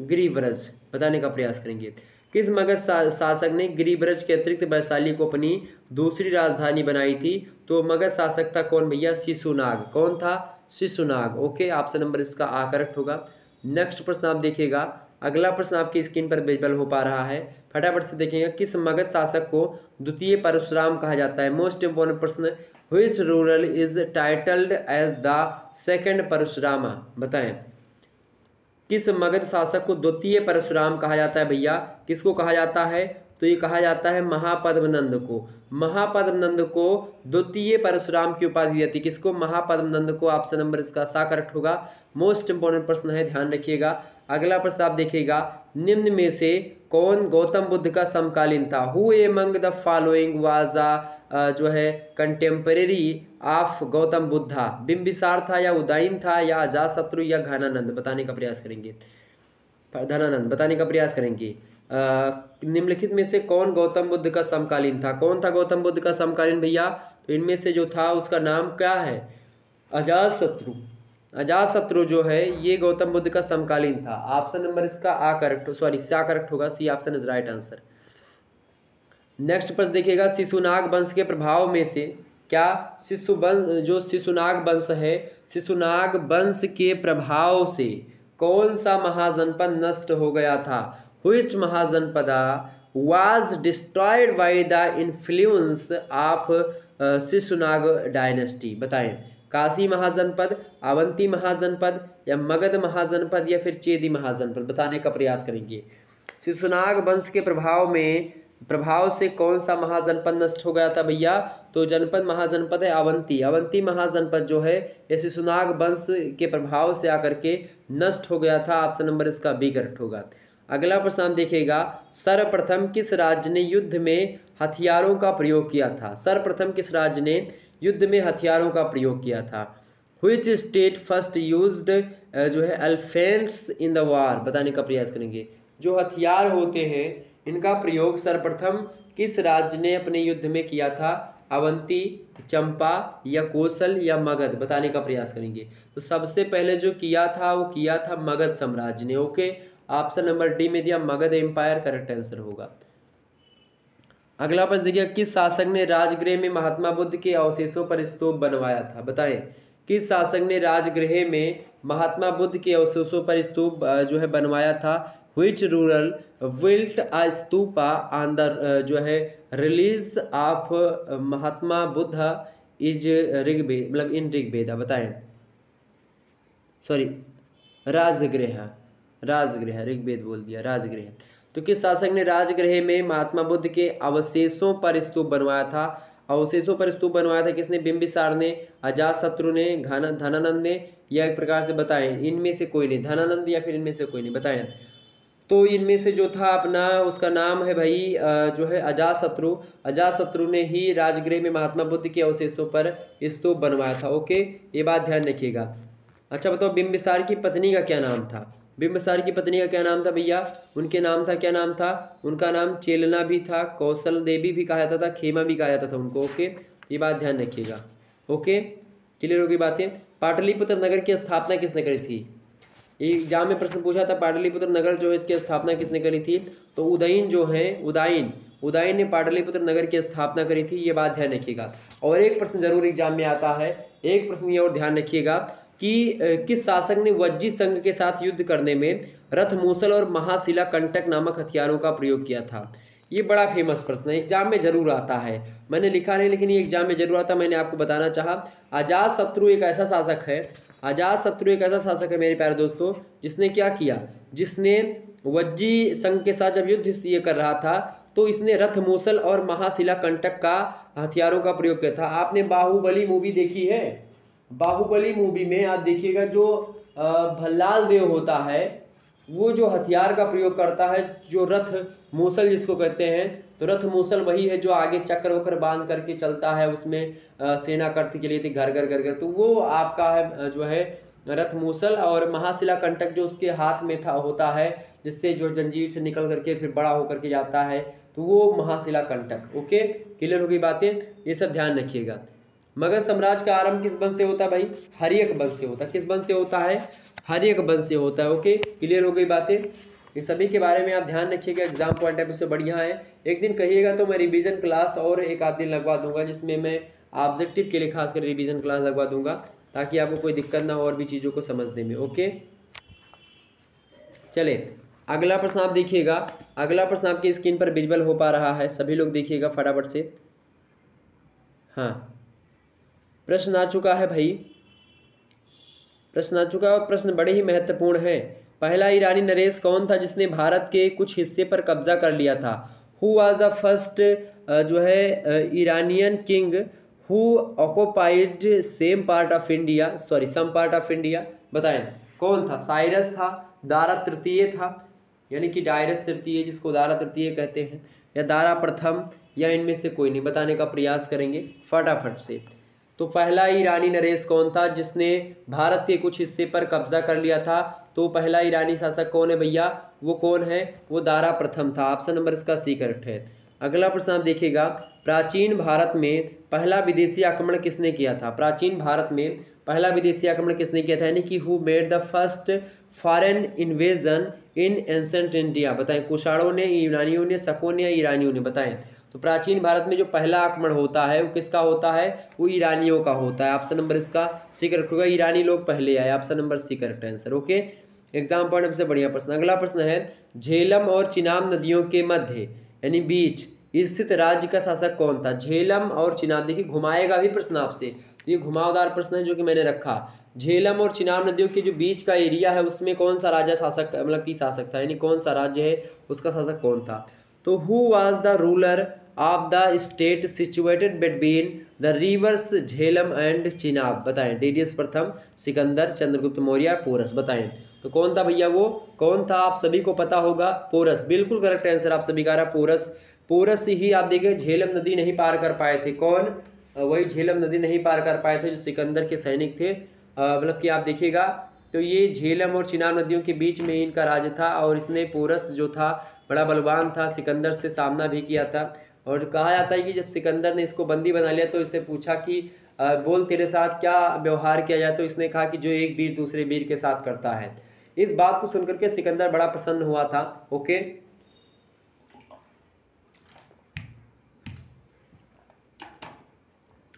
गिरिब्रज बताने का प्रयास करेंगे। किस मगध शासक ने गिरिब्रज के अतिरिक्त वैशाली को अपनी दूसरी राजधानी बनाई थी? तो मगध शासक था कौन भैया? शिशुनाग। कौन था? शिशुनाग। ओके, ऑप्शन नंबर इसका आ करेक्ट होगा। नेक्स्ट प्रश्न आप देखिएगा, अगला प्रश्न आपकी स्क्रीन पर विजुअल हो पा रहा है, फटाफट से देखिएगा, किस मगध शासक को द्वितीय परशुराम कहा जाता है? मोस्ट इंपोर्टेंट प्रश्न, which rural is titled as the second Parashurama? बताएं, किस मगध शासक को द्वितीय परशुराम कहा जाता है भैया? किसको कहा जाता है? तो ये कहा जाता है महापद्मनंद को। महापद्मनंद को द्वितीय परशुराम की उपाधि दी जाती है। किसको? महापद्मनंद को। ऑप्शन नंबर इसका सा करेक्ट होगा। मोस्ट इंपोर्टेंट प्रश्न है, ध्यान रखिएगा। अगला प्रश्न आप देखिएगा, निम्न में से कौन गौतम बुद्ध का समकालीन था? Who among the following was जो है कंटेम्परेरी ऑफ गौतम बुद्धा? बिंबिसार था या उदयन था या अजातशत्रु या घनानंद? बताने का प्रयास करेंगे। धनानंद बताने का प्रयास करेंगे। निम्नलिखित में से कौन गौतम बुद्ध का समकालीन था? कौन था गौतम बुद्ध का समकालीन भैया? तो इनमें से जो था उसका नाम क्या है? अजातशत्रु। अजातशत्रु जो है ये गौतम बुद्ध का समकालीन था। ऑप्शन नंबर इसका आ करेक्ट, सॉरी सा करेक्ट होगा, C option is right answer. Next प्रश्न देखिएगा, शिशुनाग वंश के प्रभाव में से क्या जो शिशुनाग वंश है, शिशुनाग वंश के प्रभाव से कौन सा महाजनपद नष्ट हो गया था? Which Mahajanapada was destroyed by the influence of Shishunaga dynasty? बताएं। काशी महाजनपद, अवंती महाजनपद या मगध महाजनपद या फिर चेदी महाजनपद? बताने का प्रयास करेंगे। शिशुनाग वंश के प्रभाव से कौन सा महाजनपद नष्ट हो गया था भैया? तो जनपद महाजनपद है अवंती। अवंती महाजनपद जो है ये शिशुनाग वंश के प्रभाव से आकर के नष्ट हो गया था। ऑप्शन नंबर इसका बी करेक्ट होगा। अगला प्रश्न आप देखिएगा, सर्वप्रथम किस राज्य ने युद्ध में हथियारों का प्रयोग किया था? सर्वप्रथम किस राज्य ने युद्ध में हथियारों का प्रयोग किया था? व्हिच स्टेट फर्स्ट यूज्ड जो है एलिफेंट्स इन द वार? बताने का प्रयास करेंगे। जो हथियार होते हैं इनका प्रयोग सर्वप्रथम किस राज्य ने अपने युद्ध में किया था? अवंती, चंपा या कौशल या मगध? बताने का प्रयास करेंगे। तो सबसे पहले जो किया था वो किया था मगध साम्राज्य ने। ओके, ऑप्शन नंबर डी में दिया मगध एम्पायर करेक्ट आंसर होगा। अगला प्रश्न देखिए, किस शासक ने राजगृह में महात्मा बुद्ध के अवशेषों पर स्तूप बनवाया था? बताएं। किस शासक ने राजगृह में महात्मा बुद्ध के अवशेषों पर स्तूप जो है बनवाया था? Which ruler built a stupa on the जो है relics of Mahatma Buddha is Rigveda, मतलब इन ऋग्वेदा? बताएं। सॉरी, राजगृह ऋग्वेद बोल दिया, राजगृह। तो किस शासक ने राजगृह में महात्मा बुद्ध के अवशेषों पर स्तूप बनवाया था? अवशेषों पर स्तूप बनवाया था किसने? बिंबिसार ने, अजातशत्रु ने, धनानंद ने, या एक प्रकार से बताएं इनमें से कोई नहीं। धनानंद या फिर इनमें से कोई नहीं, बताएं। तो इनमें से जो था अपना उसका नाम है भाई जो है अजातशत्रु। अजातशत्रु ने ही राजगृह में महात्मा बुद्ध के अवशेषों पर स्तूप बनवाया था। ओके, ये बात ध्यान रखिएगा। अच्छा बताओ, बिंबिसार की पत्नी का क्या नाम था? बिंबिसार की पत्नी का क्या नाम था भैया? उनके नाम था, क्या नाम था? उनका नाम चेलना भी था, कौशल देवी भी कहा जाता था, खेमा भी कहा जाता था उनको। ओके, ये बात ध्यान रखिएगा। ओके, क्लियर होगी बातें। पाटलिपुत्र नगर की स्थापना किसने करी थी? एग्जाम में प्रश्न पूछा था, पाटलिपुत्र नगर जो है इसकी स्थापना किसने करी थी? तो उदयन जो है, उदयन ने पाटलिपुत्र नगर की स्थापना करी थी। ये बात ध्यान रखिएगा। और एक प्रश्न जरूर एग्जाम में आता है, एक प्रश्न ये और ध्यान रखिएगा कि किस शासक ने वज्जी संघ के साथ युद्ध करने में रथ मूसल और महाशिला कंटक नामक हथियारों का प्रयोग किया था? ये बड़ा फेमस प्रश्न है, एग्जाम में जरूर आता है। मैंने लिखा नहीं लेकिन ये एग्जाम में जरूर आता, मैंने आपको बताना चाहा। अजातशत्रु एक ऐसा शासक है, अजातशत्रु एक ऐसा शासक है मेरे प्यारे दोस्तों, जिसने क्या किया? जिसने वज्जी संघ के साथ जब युद्ध ये कर रहा था तो इसने रथ मूसल और महाशिला कंटक का हथियारों का प्रयोग किया था। आपने बाहुबली मूवी देखी है? बाहुबली मूवी में आप देखिएगा जो भल्लाल देव होता है वो जो हथियार का प्रयोग करता है, जो रथ मूसल जिसको कहते हैं, तो रथ मूसल वही है जो आगे चक्र वक्र बांध करके चलता है, उसमें सेना करती के लिए थी घर घर घर घर, तो वो आपका है जो है रथ मूसल। और महाशिला कंटक जो उसके हाथ में था होता है, जिससे जो जंजीर से निकल करके फिर बड़ा होकर के जाता है, तो वो महाशिला कंटक। ओके, क्लियर हो गई बातें? ये सब ध्यान रखिएगा। मगध साम्राज्य का आरंभ किस वंश से होता है भाई? हर्यक वंश से होता है। किस वंश से होता है? हर्यक वंश से होता है। ओके, क्लियर हो गई बातें? ये सभी के बारे में आप ध्यान रखिएगा, एग्जाम पॉइंट ऑफ व्यू से बढ़िया है। एक दिन कहिएगा तो मैं रिवीजन क्लास और एक आध दिन लगवा दूंगा, जिसमें मैं ऑब्जेक्टिव के लिए खासकर रिवीजन क्लास लगवा दूंगा, ताकि आपको कोई दिक्कत ना हो और भी चीज़ों को समझने में। ओके, चले अगला प्रश्न आप देखिएगा। अगला प्रश्न आपकी स्क्रीन पर विजुअल हो पा रहा है, सभी लोग देखिएगा फटाफट से। हाँ, प्रश्न आ चुका है भाई, प्रश्न आ चुका है। प्रश्न बड़े ही महत्वपूर्ण है। पहला ईरानी नरेश कौन था जिसने भारत के कुछ हिस्से पर कब्जा कर लिया था? हु वाज द फर्स्ट जो है Iranian king who occupied same part of India, sorry some part of India? बताएं कौन था? साइरस था, दारा तृतीय था, यानी कि डायरस तृतीय जिसको दारा तृतीय कहते हैं, या दारा प्रथम, या इनमें से कोई नहीं, बताने का प्रयास करेंगे फटाफट से। तो पहला ईरानी नरेश कौन था जिसने भारत के कुछ हिस्से पर कब्जा कर लिया था? तो पहला ईरानी शासक कौन है भैया? वो कौन है? वो दारा प्रथम था। ऑप्शन नंबर इसका सी करेक्ट है। अगला प्रश्न आप देखिएगा, प्राचीन भारत में पहला विदेशी आक्रमण किसने किया था? प्राचीन भारत में पहला विदेशी आक्रमण किसने किया था, यानी कि who made the first foreign invasion in ancient India? बताएं, कुषाणों ने, यूनानियों ने, शकों ने या ईरानियों ने? बताएं। तो प्राचीन भारत में जो पहला आक्रमण होता है वो किसका होता है? वो ईरानियों का होता है। ऑप्शन नंबर इसका सी करेक्ट होगा, ईरानी लोग पहले आए। Option number C correct answer. Okay, exam point से बढ़िया प्रश्न। अगला प्रश्न है, झेलम और चिनाब नदियों के मध्य यानी बीच स्थित राज्य का शासक कौन था? झेलम और चिनाब, देखिए घुमाएगा भी प्रश्न आपसे, तो ये घुमावदार प्रश्न है जो कि मैंने रखा। झेलम और चिनाब नदियों के जो बीच का एरिया है उसमें कौन सा राजा शासक, मतलब की शासक था, यानी कौन सा राज्य है उसका शासक कौन था? तो who was the ruler of the state situated between the reverse Jhelum and Chenab? बताएं। डेरियस प्रथम, सिकंदर, चंद्रगुप्त मौर्य, पोरस? बताएं तो कौन था भैया? वो कौन था आप सभी को पता होगा, पोरस। बिल्कुल करेक्ट आंसर आप सभी का रहा पोरस। पोरस ही आप देखिए झेलम नदी नहीं पार कर पाए थे। कौन? वही झेलम नदी नहीं पार कर पाए थे जो सिकंदर के सैनिक थे। मतलब कि आप देखिएगा तो ये झेलम और चिनाब नदियों के बीच में इनका राज्य था और इसने पोरस जो था बड़ा बलवान था, सिकंदर से सामना भी किया था। और कहा जाता है कि जब सिकंदर ने इसको बंदी बना लिया तो इससे पूछा कि बोल तेरे साथ क्या व्यवहार किया जाए, तो इसने कहा कि जो एक वीर दूसरे वीर के साथ करता है। इस बात को सुनकर के सिकंदर बड़ा प्रसन्न हुआ था। ओके,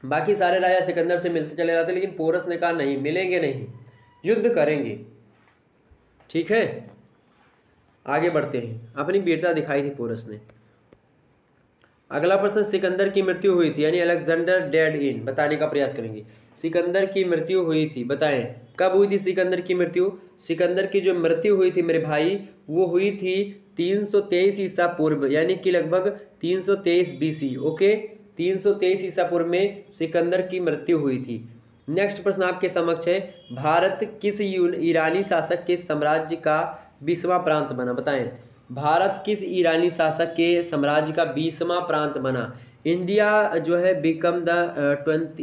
बाकी सारे राजा सिकंदर से मिलते चले जाते, लेकिन पोरस ने कहा नहीं, मिलेंगे नहीं, युद्ध करेंगे। ठीक है, आगे बढ़ते हैं। अपनी वीरता दिखाई थी पोरस ने। अगला प्रश्न, सिकंदर की मृत्यु हुई थी यानी अलेक्जेंडर डेड इन? बताने का प्रयास करेंगे। सिकंदर की मृत्यु हुई थी, बताएं कब हुई थी सिकंदर की मृत्यु? सिकंदर की जो मृत्यु हुई थी मेरे भाई वो हुई थी 323 ईसा पूर्व, यानी कि लगभग 323 BC। ओके, 323 ईसा पूर्व में सिकंदर की मृत्यु हुई थी। नेक्स्ट प्रश्न आपके समक्ष है, भारत किस ईरानी शासक के साम्राज्य का 20वां प्रांत बना? बताएं, भारत किस ईरानी शासक के साम्राज्य का 20वां प्रांत बना? इंडिया जो है बिकम द 20th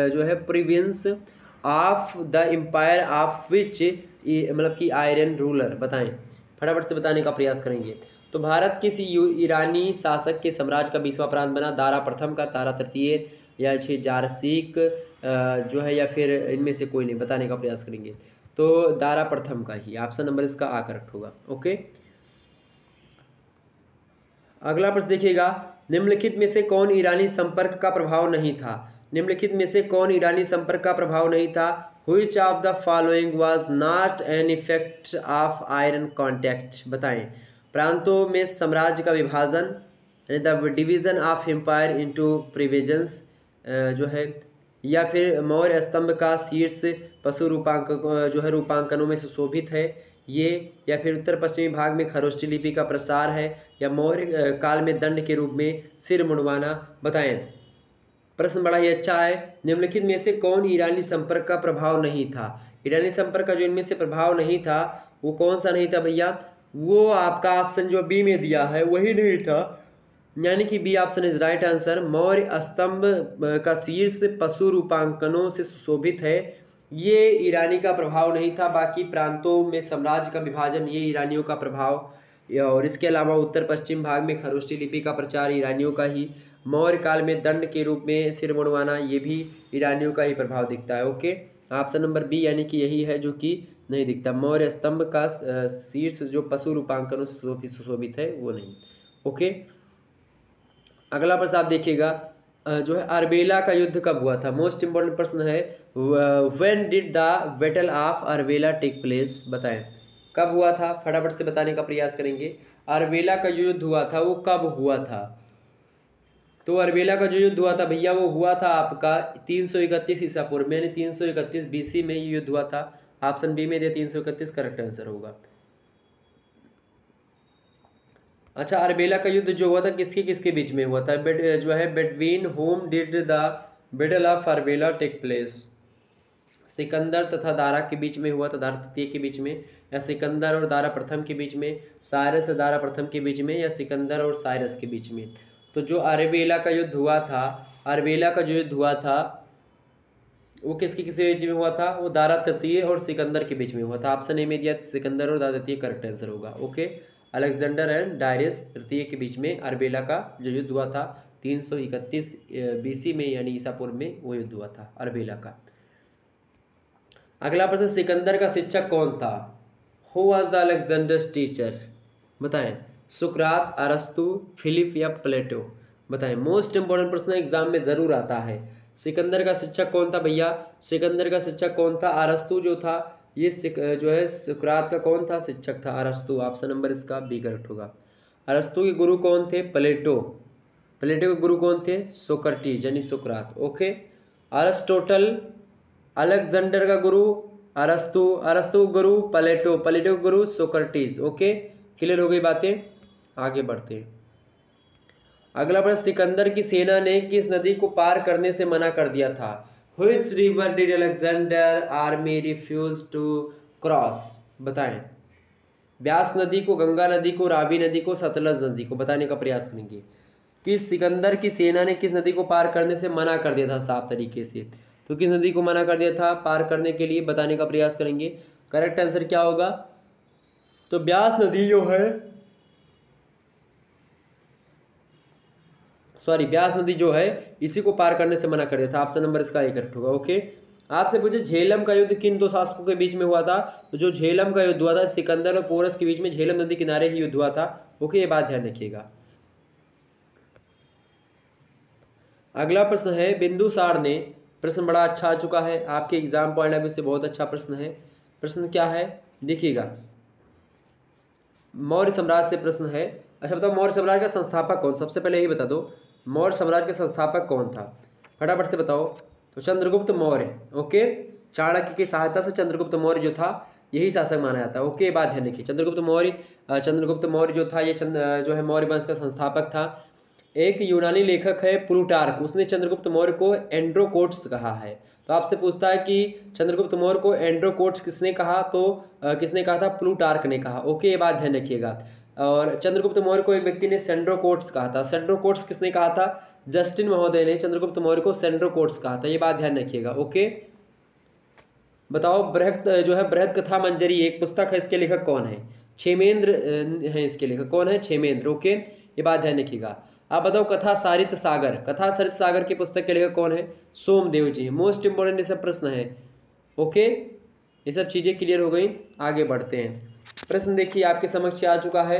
जो है province of the empire of which, मतलब कि आयरन रूलर? बताएं, फटाफट से बताने का प्रयास करेंगे। तो भारत किस ईरानी शासक के साम्राज्य का 20वां प्रांत बना? दारा प्रथम का, तारा तृतीय, या जारसीक जो है, या फिर इनमें से कोई नहीं? बताने का प्रयास करेंगे। तो दारा प्रथम का ही, ऑप्शन नंबर इसका आ करेक्ट होगा। ओके, अगला प्रश्न देखिएगा, निम्नलिखित में से कौन ईरानी संपर्क का प्रभाव नहीं था? निम्नलिखित में से कौन ईरानी संपर्क का प्रभाव नहीं था? Which of the following was not an effect of iron contact? बताएं, प्रांतों में साम्राज्य का विभाजन, the division of empire into province जो है, या फिर मौर्य स्तंभ का शीर्ष पशु रूपांक जो है रूपांकनों में सुशोभित है ये, या फिर उत्तर पश्चिमी भाग में खरोष्ठी लिपि का प्रसार है, या मौर्य काल में दंड के रूप में सिर मुड़वाना? बताएं। प्रश्न बड़ा ही अच्छा है। निम्नलिखित में से कौन ईरानी संपर्क का प्रभाव नहीं था? ईरानी संपर्क का जो इनमें से प्रभाव नहीं था वो कौन सा नहीं था भैया? वो आपका ऑप्शन जो बी में दिया है वही नहीं था, यानी कि B option is right answer. Maurya स्तंभ का शीर्ष पशु रूपांकनों से सुशोभित है, ये ईरानी का प्रभाव नहीं था। बाकी प्रांतों में साम्राज्य का विभाजन ये ईरानियों का प्रभाव, और इसके अलावा उत्तर पश्चिम भाग में खरोष्ठी लिपि का प्रचार ईरानियों का ही, मौर्य काल में दंड के रूप में सिर मुड़वाना ये भी ईरानियों का ही प्रभाव दिखता है। ओके, ऑप्शन नंबर बी यानी कि यही है जो कि नहीं दिखता। मौर्य स्तंभ का शीर्ष जो पशु रूपांकनों से सुशोभित है वो नहीं। ओके, अगला प्रश्न आप देखिएगा, जो है अरबेला का युद्ध कब हुआ था? मोस्ट इंपॉर्टेंट प्रश्न है। When did the battle of Arbela take place? बताएं कब हुआ था, फटाफट से बताने का प्रयास करेंगे। अरबेला का जो युद्ध हुआ था वो कब हुआ था? तो अरबेला का जो युद्ध हुआ था भैया वो हुआ था आपका 331 ईसा पूर्व में, यानी 331 BC में ये युद्ध हुआ था। ऑप्शन बी में दे 331 करेक्ट आंसर होगा। अच्छा, अरबेला का युद्ध जो हुआ था किसके किसके बीच में हुआ था? जो है between whom did the battle of Arbela take place? Sikandar तथा दारा के बीच में हुआ था, दारा तृतीय के बीच में, या सिकंदर और दारा प्रथम के बीच में, साइरस और दारा प्रथम के बीच में, या सिकंदर और साइरस के बीच में। तो जो अर्बेला का युद्ध हुआ था, अर्बेला का जो युद्ध हुआ था वो किसके किसी बीच में हुआ था? वो दारा तृतीय और सिकंदर के बीच में हुआ था। ऑप्शन ए में दिया सिकंदर और दारा तृतीय करेक्ट आंसर होगा। ओके, अलेक्जेंडर एंड डायरियस तृतीय के बीच में अर्बेला का जो युद्ध हुआ था 331 BC में, यानी ईसा पूर्व में वो युद्ध हुआ था अर्बेला का। अगला प्रश्न, सिकंदर का शिक्षक कौन था? Who was the Alexander's teacher? बताएं, सुकरात, अरस्तु, फिलिप या प्लेटो? बताएं, मोस्ट इंपोर्टेंट प्रश्न एग्जाम में जरूर आता है। सिकंदर का शिक्षक कौन था भैया? सिकंदर का शिक्षक कौन था? अरस्तु जो था, ये जो है सुकरात का कौन था? शिक्षक था अरस्तु। ऑप्शन नंबर इसका बी करेक्ट होगा। अरस्तु के गुरु कौन थे? प्लेटो। प्लेटो के गुरु कौन थे? सोक्रेटिस यानी सुकरात। ओके, अरिस्टोटल, अलेक्जेंडर का गुरु अरस्तु, अरस्तु गुरु प्लेटो, प्लेटो गुरु सोक्रेटिस। ओके, क्लियर हो गई बातें, आगे बढ़ते हैं। अगला प्रश्न, सिकंदर की सेना ने किस नदी को पार करने से मना कर दिया था? Which river did Alexander army refuse to cross? बताएं, ब्यास नदी को, गंगा नदी को, रावी नदी को, सतलज नदी को? बताने का प्रयास करेंगे कि सिकंदर की सेना ने किस नदी को पार करने से मना कर दिया था साफ तरीके से। तो किस नदी को मना कर दिया था पार करने के लिए? बताने का प्रयास करेंगे। करेक्ट आंसर क्या होगा? तो ब्यास नदी जो है, सॉरी, ब्यास नदी जो है इसी को पार करने से मना कर दिया था। ऑप्शन नंबर इसका ए करेक्ट होगा। ओके, आपसे पूछे झेलम का युद्ध किन दो शासकों के बीच में हुआ था? तो जो झेलम का युद्ध हुआ था सिकंदर और पोरस के बीच में, झेलम नदी किनारे ही युद्ध हुआ था। ओके, ये बात ध्यान रखिएगा। अगला प्रश्न है, बिंदुसार ने, प्रश्न बड़ा अच्छा आ चुका है आपके एग्जाम पॉइंट ऑफ व्यू से, बहुत अच्छा प्रश्न है। प्रश्न क्या है देखिएगा, मौर्य साम्राज्य से प्रश्न है। अच्छा बताओ, मौर्य साम्राज्य का संस्थापक कौन? सबसे पहले यही बता दो, मौर्य साम्राज्य का संस्थापक कौन था? फटाफट से बताओ। तो चंद्रगुप्त मौर्य। ओके, चाणक्य की सहायता से चंद्रगुप्त मौर्य जो था यही शासक माना जाता है। ओके, बात ध्यान रखिए। चंद्रगुप्त मौर्य जो था ये जो है मौर्य वंश का संस्थापक था। एक यूनानी लेखक है प्लूटार्क, उसने चंद्रगुप्त मौर्य को एंड्रोकोट्स कहा है। तो आपसे पूछता है कि चंद्रगुप्त मौर्य को एंड्रोकोट्स किसने कहा? तो किसने कहा था? प्लूटार्क ने कहा। ओके, ये बात ध्यान रखिएगा। और चंद्रगुप्त मौर्य को एक व्यक्ति ने सेंड्रोकोट्स कहा था। सेंड्रोकोट्स किसने कहा था? जस्टिन महोदय ने चंद्रगुप्त मौर्य को सेंड्रोकोट्स कहा था। ये बात ध्यान रखिएगा। ओके, बताओ, बृहत जो है बृहत कथा मंजरी एक पुस्तक है, इसके लेखक कौन है? क्षेमेंद्र है इसके लेखक। कौन है? क्षेमेंद्र। ओके, ये बात ध्यान रखिएगा। आप बताओ, कथा सारित सागर, कथा सारित सागर की पुस्तक के लेखक कौन है? सोमदेव जी। मोस्ट इंपोर्टेंट ये सब प्रश्न है। ओके, ये सब चीजें क्लियर हो गई, आगे बढ़ते हैं। प्रश्न देखिए आपके समक्ष आ चुका है।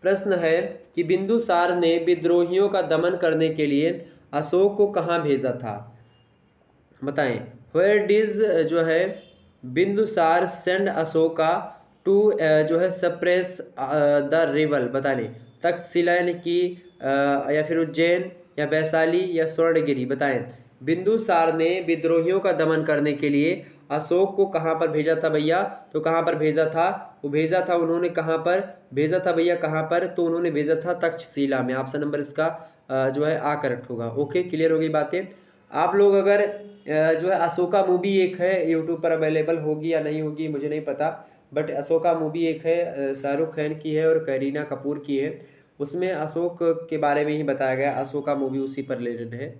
प्रश्न है कि बिंदुसार ने विद्रोहियों का दमन करने के लिए अशोक को कहाँ भेजा था? बताएं, वेयर डिज जो है बिंदुसार सेंड अशोका टू जो है सप्रेस द रिवल? बताने, तक्षशिला यानी कि या फिर उज्जैन या वैशाली या स्वर्णगिरी? बताएं, बिंदुसार ने विद्रोहियों का दमन करने के लिए अशोक को कहाँ पर भेजा था भैया? तो कहाँ पर भेजा था? वो भेजा था उन्होंने कहाँ पर भेजा था भैया? कहाँ पर? तो उन्होंने भेजा था तक्षशिला में। ऑप्शन नंबर इसका जो है आ करेक्ट होगा। ओके, क्लियर हो गई बातें। आप लोग अगर जो है अशोका मूवी एक है यूट्यूब पर अवेलेबल होगी या नहीं होगी मुझे नहीं पता, बट अशोका मूवी एक है, शाहरुख खान की है और करीना कपूर की है। उसमें अशोक के बारे में ही बताया गया, अशोका मूवी उसी पर रिलेटेड है।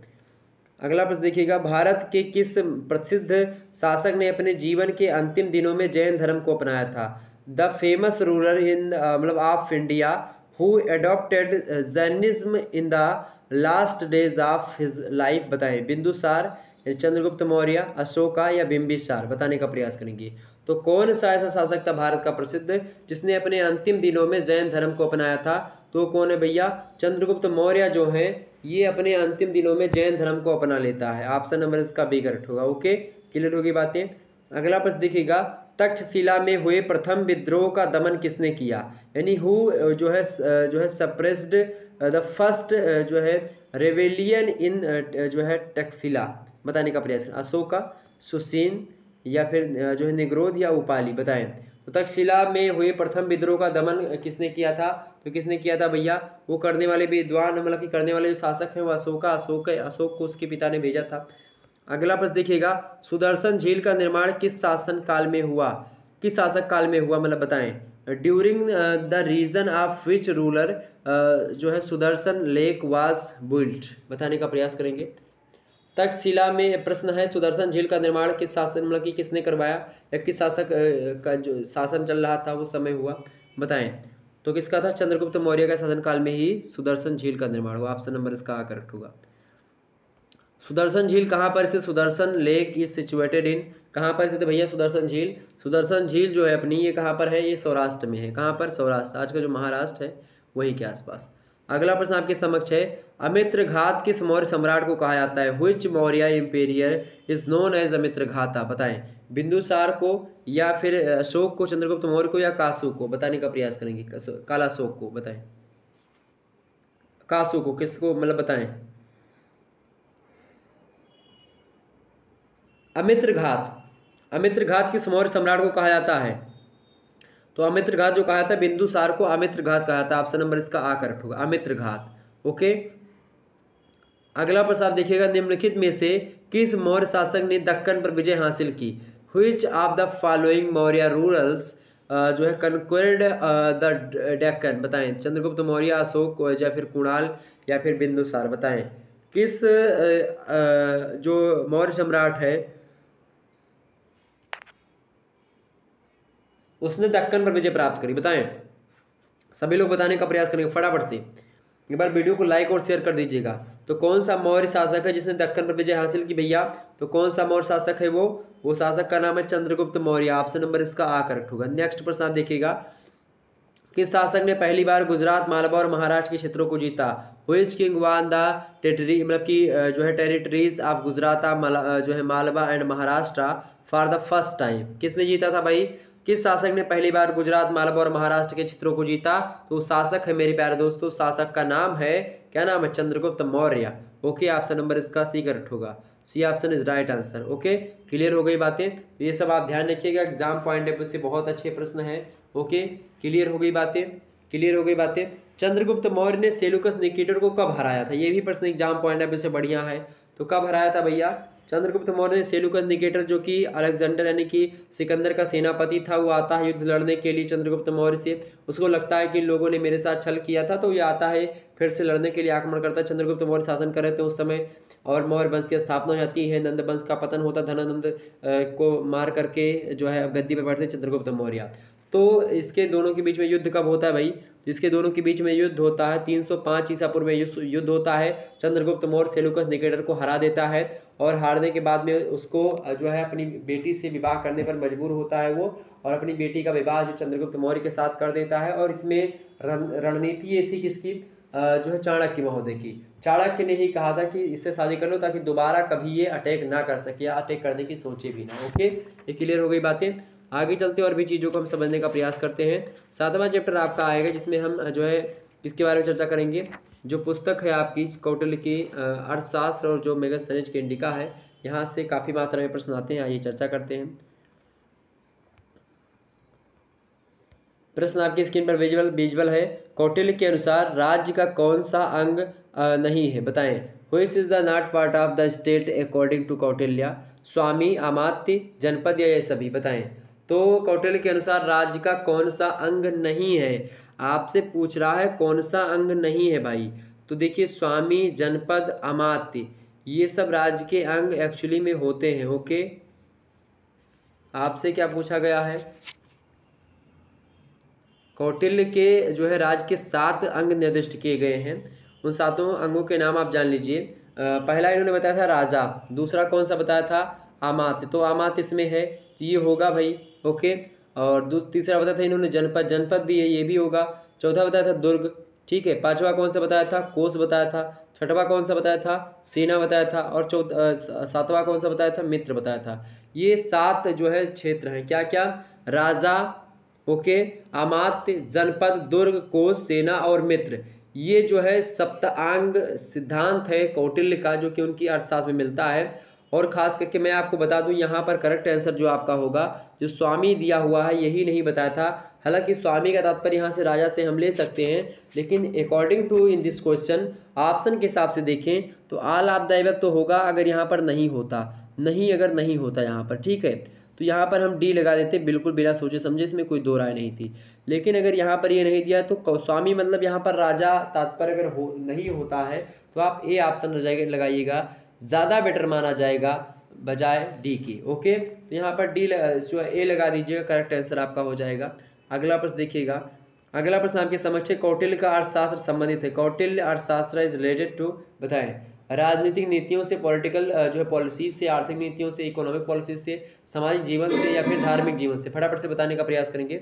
अगला प्रश्न देखिएगा, भारत के किस प्रसिद्ध शासक ने अपने जीवन के अंतिम दिनों में जैन धर्म को अपनाया था? द फेमस रूलर इन मतलब of India who adopted Jainism in the last days of his life? बताएं, बिंदुसार, चंद्रगुप्त मौर्य, अशोका या बिंबिसार? बताने का प्रयास करेंगे। तो कौन सा ऐसा शासक था भारत का प्रसिद्ध जिसने अपने अंतिम दिनों में जैन धर्म को अपनाया था? तो कौन है भैया? चंद्रगुप्त मौर्य जो है ये अपने अंतिम दिनों में जैन धर्म को अपना लेता है। ऑप्शन नंबर इसका बी करेक्ट होगा। ओके, क्लियर होगी बातें। अगला प्रश्न देखिएगा, तक्षशिला में हुए प्रथम विद्रोह का दमन किसने किया? यानी हु जो है सप्रेस्ड द फर्स्ट जो है रेवेलियन इन जो है तक्षशिला? बताने का प्रयास करें, अशोका, सुसेन या फिर जो है निग्रोध या उपाली? बताएं, तो तक्षशिला में हुए प्रथम विद्रोह का दमन किसने किया था? तो किसने किया था भैया? वो करने वाले विद्वान मतलब कि करने वाले जो शासक हैं वो अशोक को उसके पिता ने भेजा था। अगला प्रश्न देखिएगा, सुदर्शन झील का निर्माण किस शासन काल में हुआ, किस शासक काल में हुआ, मतलब बताएं। During the region of which ruler जो है सुदर्शन लेक वाज बिल्ट, बताने का प्रयास करेंगे। तक्षशिला में प्रश्न है, सुदर्शन झील का निर्माण किस शासन, मतलब कि किसने करवाया या किस शासक का जो शासन चल रहा था उस समय हुआ, बताएं। तो किसका था, चंद्रगुप्त मौर्य का शासनकाल में ही सुदर्शन झील का निर्माण हुआ। ऑप्शन नंबर इसका आ करेक्ट होगा। सुदर्शन झील कहाँ पर से, Sudarshan lake is situated in, कहाँ पर स्थित भैया सुदर्शन झील। सुदर्शन झील जो है अपनी ये कहाँ पर है, ये सौराष्ट्र में है। कहाँ पर, सौराष्ट्र, आज का जो महाराष्ट्र है वहीं के आसपास। अगला प्रश्न आपके समक्ष है, अमित्र घात किस मौर्य सम्राट को कहा जाता है, which Maurya emperor is known as Amitraghata, बताएं। बिंदुसार को या फिर अशोक को, चंद्रगुप्त मौर्य को या कासू को, बताने का प्रयास करेंगे। कालाशोक को, बताएं। कासू को, किसको, मतलब बताएं। अमित्र घात, अमित्र घात किस मौर्य सम्राट को कहा जाता है, तो अमित्र घात जो कहा था बिंदुसार को अमित्र घात कहा था। ऑप्शन नंबर इसका आ करेक्ट होगा, अमित्र घात। ओके, अगला प्रश्न आप देखिएगा, निम्नलिखित में से किस मौर्य शासक ने दक्कन पर विजय हासिल की, which of the following Maurya rulers जो है कनक्वेर्ड द डेक्कन, बताएं। चंद्रगुप्त मौर्य, अशोक या फिर कुणाल या फिर बिंदुसार, बताएं। किस जो मौर्य सम्राट है उसने दक्कन पर विजय प्राप्त करी, बताएं। सभी लोग बताने का प्रयास करेंगे फटाफट से, एक बार वीडियो को लाइक और शेयर कर दीजिएगा। तो कौन सा मौर्य शासक है जिसने दक्कन पर विजय हासिल की भैया, तो कौन सा मौर्य शासक है वो शासक का नाम है चंद्रगुप्त मौर्य। ऑप्शन नंबर इसका आ करेक्ट होगा। नेक्स्ट प्रश्न आप देखिएगा, किस शासक ने पहली बार गुजरात, मालवा और महाराष्ट्र के क्षेत्रों को जीता, which king one the territory, मतलब कि जो है टेरिटरीज ऑफ गुजरात, जो है Malwa and Maharashtra for the first time, किसने जीता था भाई, किस शासक ने पहली बार गुजरात, मालवा और महाराष्ट्र के क्षेत्रों को जीता, तो शासक है मेरे प्यारे दोस्तों, शासक का नाम है, क्या नाम है, Chandragupta Maurya. Okay, option number इसका सी करेक्ट होगा, C option is right answer. Okay, clear हो गई बातें, तो ये सब आप ध्यान रखिएगा, एग्जाम पॉइंट ऑफ व्यू से बहुत अच्छे प्रश्न हैं। ओके, क्लियर हो गई बातें, क्लियर हो गई बातें। चंद्रगुप्त मौर्य ने सेल्यूकस निकेटर को कब हराया था, ये भी प्रश्न एग्जाम पॉइंट ऑफ व्यू से बढ़िया है। तो कब हराया था भैया, चंद्रगुप्त मौर्य ने सेल्यूकस निकेटर, जो कि अलेक्जेंडर यानी कि सिकंदर का सेनापति था, वो आता है युद्ध लड़ने के लिए चंद्रगुप्त मौर्य से। उसको लगता है कि लोगों ने मेरे साथ छल किया था, तो ये आता है फिर से लड़ने के लिए आक्रमण करता है। चंद्रगुप्त मौर्य शासन कर रहे थे उस समय, और मौर्य वंश की स्थापना हो जाती है, नंद वंश का पतन होता, धनानंद को मार करके जो है गद्दी पर बैठते चंद्रगुप्त मौर्य। तो इसके दोनों के बीच में युद्ध कब होता है भाई, तो इसके दोनों के बीच में युद्ध होता है 305 ईसा पूर्व में युद्ध होता है। चंद्रगुप्त मौर्य सेल्यूकस निकेटर को हरा देता है, और हारने के बाद में उसको जो है अपनी बेटी से विवाह करने पर मजबूर होता है वो, और अपनी बेटी का विवाह जो चंद्रगुप्त मौर्य के साथ कर देता है। और इसमें रणनीति ये थी किसकी, जो है चाणक्य महोदय की। चाणक्य ने ही कहा था कि इससे शादी कर लो ताकि दोबारा कभी ये अटैक ना कर सके, या अटैक करने की सोचे भी ना। ओके, ये क्लियर हो गई बातें। आगे चलते और भी चीज़ों को हम समझने का प्रयास करते हैं। 7वां चैप्टर आपका आएगा, जिसमें हम जो है किसके बारे में चर्चा करेंगे, जो पुस्तक है आपकी कौटिल्य की अर्थशास्त्र और जो मेगास्थनीज की इंडिका है, यहाँ से काफ़ी मात्रा में प्रश्न आते हैं, आइए चर्चा करते हैं। प्रश्न आपकी स्क्रीन पर विजुअल है। कौटिल्य के अनुसार राज्य का कौन सा अंग नहीं है, बताएं। Which is the not part of the state according to Kautilya, swami, amatya, janapada या ये सभी, बताएं। तो कौटिल्य के अनुसार राज्य का कौन सा अंग नहीं है, आपसे पूछ रहा है कौन सा अंग नहीं है भाई। तो देखिए, स्वामी, जनपद, अमात्य, ये सब राज्य के अंग एक्चुअली में होते हैं। ओके, आपसे क्या पूछा गया है, कौटिल्य के जो है राज्य के 7 अंग निर्दिष्ट किए गए हैं, उन 7 अंगों के नाम आप जान लीजिए। पहला इन्होंने बताया था राजा, दूसरा कौन सा बताया था, अमात्य, तो अमात्य इसमें है, तो ये होगा भाई। ओके, और तीसरा बताया था इन्होंने जनपद, जनपद भी है, ये भी होगा। चौथा बताया था दुर्ग, ठीक है। 5वां कौन सा बताया था, कोस बताया था। 6वां कौन सा बताया था, सेना बताया था। और 7वां कौन सा बताया था, मित्र बताया था। ये 7 जो है क्षेत्र हैं, क्या क्या, राजा, ओके, अमात्य, जनपद, दुर्ग, कोस, सेना और मित्र। ये जो है सप्तांग सिद्धांत है कौटिल्य का, जो कि उनकी अर्थशास्त्र में मिलता है। और ख़ास करके मैं आपको बता दूं यहाँ पर करेक्ट आंसर जो आपका होगा, जो स्वामी दिया हुआ है यही नहीं बताया था। हालांकि स्वामी का तात्पर्य यहाँ से राजा से हम ले सकते हैं, लेकिन according to in this question option के हिसाब से देखें तो ऑल ऑफ द अबव तो होगा अगर यहाँ पर नहीं होता, नहीं अगर नहीं होता यहाँ पर, ठीक है, तो यहाँ पर हम डी लगा देते बिल्कुल बिना सोचे समझे, इसमें कोई दो राय नहीं थी। लेकिन अगर यहाँ पर ये नहीं दिया तो स्वामी मतलब यहाँ पर राजा तात्पर्य अगर हो नहीं होता है तो आप ए ऑप्शन लगाइएगा, ज़्यादा बेटर माना जाएगा बजाय डी की। ओके, तो यहाँ पर डी ए लगा दीजिएगा, करेक्ट आंसर आपका हो जाएगा। अगला प्रश्न देखिएगा, अगला प्रश्न आपके समक्ष है, कौटिल्य का अर्थशास्त्र संबंधित है। कौटिल्य अर्थशास्त्र इज रिलेटेड टू, बताएं, राजनीतिक नीतियों से, पॉलिटिकल जो है पॉलिसीज से, आर्थिक नीतियों से, इकोनॉमिक पॉलिसीज से, सामाजिक जीवन से, या फिर धार्मिक जीवन से। फटाफट से बताने का प्रयास करेंगे।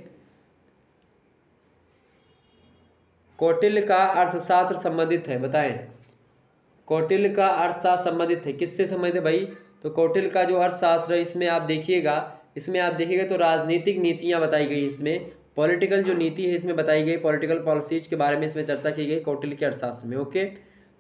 कौटिल्य का अर्थशास्त्र संबंधित है, बताएं, कौटिल्य का अर्थशास्त्र संबंधित है, किससे संबंधित है भाई? तो कौटिल्य का जो अर्थशास्त्र है इसमें आप देखिएगा, तो राजनीतिक नीतियाँ बताई गई, इसमें पॉलिटिकल जो नीति है इसमें बताई गई, पॉलिटिकल पॉलिसीज के बारे में इसमें चर्चा की गई कौटिल्य के अर्थशास्त्र में। ओके,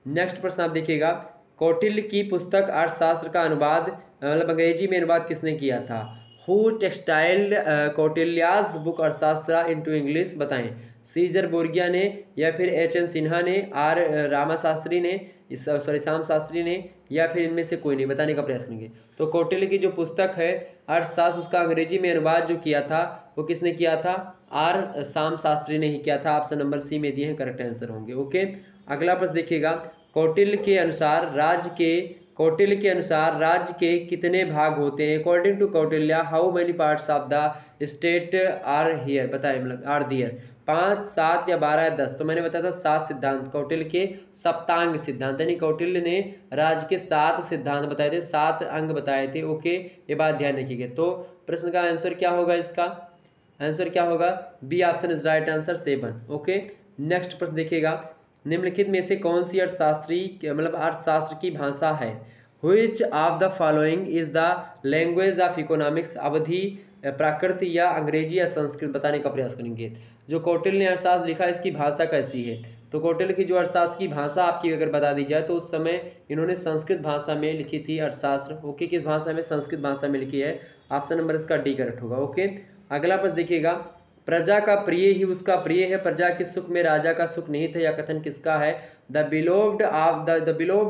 नेक्स्ट प्रश्न आप देखिएगा, कौटिल्य की पुस्तक अर्थशास्त्र का अनुवाद मतलब अंग्रेजी में अनुवाद किसने किया था? हु टेक्सटाइल्ड कौटिल्याज बुक अर्थशास्त्र इनटू इंग्लिश, बताएं, सीजर बोर्गिया ने, या फिर एच.एन. सिन्हा ने, आर रामा शास्त्री ने, श्याम शास्त्री ने, या फिर इनमें से कोई नहीं, बताने का प्रयास करेंगे। तो कौटिल्य की जो पुस्तक है अर्थशास्त्र उसका अंग्रेजी में अनुवाद जो किया था वो किसने किया था? आर श्याम शास्त्री ने ही किया था। ऑप्शन नंबर सी में दिए हैं, करेक्ट आंसर होंगे। ओके, अगला प्रश्न देखिएगा, कौटिल्य के अनुसार राज्य के कितने भाग होते हैं? According to Kautilya how many parts of the state are here, बताए, मतलब आर दियर, 5, 7 या 12 या 10। तो मैंने बताया था 7 सिद्धांत, कौटिल्य के सप्तांग सिद्धांत, यानी कौटिल्य ने राज्य के 7 सिद्धांत बताए थे, 7 अंग बताए थे। ओके, ये बात ध्यान रखिएगा। तो प्रश्न का आंसर क्या होगा? इसका आंसर क्या होगा? B option is right answer, 7। Okay, next प्रश्न देखिएगा, निम्नलिखित में से कौन सी अर्थशास्त्र की भाषा है? Which of the following is the language of economics? अवधि, प्राकृत या अंग्रेजी या संस्कृत, बताने का प्रयास करेंगे। जो कौटिल्य ने अर्थशास्त्र लिखा इसकी भाषा कैसी है? तो कौटिल्य की जो अर्थशास्त्र की भाषा आपकी अगर बता दी जाए तो उस समय इन्होंने संस्कृत भाषा में लिखी थी अर्थशास्त्र। ओके, किस भाषा में? संस्कृत भाषा में लिखी है। ऑप्शन नंबर इसका डी करेक्ट होगा। ओके, अगला प्रश्न देखिएगा, प्रजा का प्रिय ही उसका प्रिय है, प्रजा के सुख में राजा का सुख निहित है, या कथन किसका है? The beloved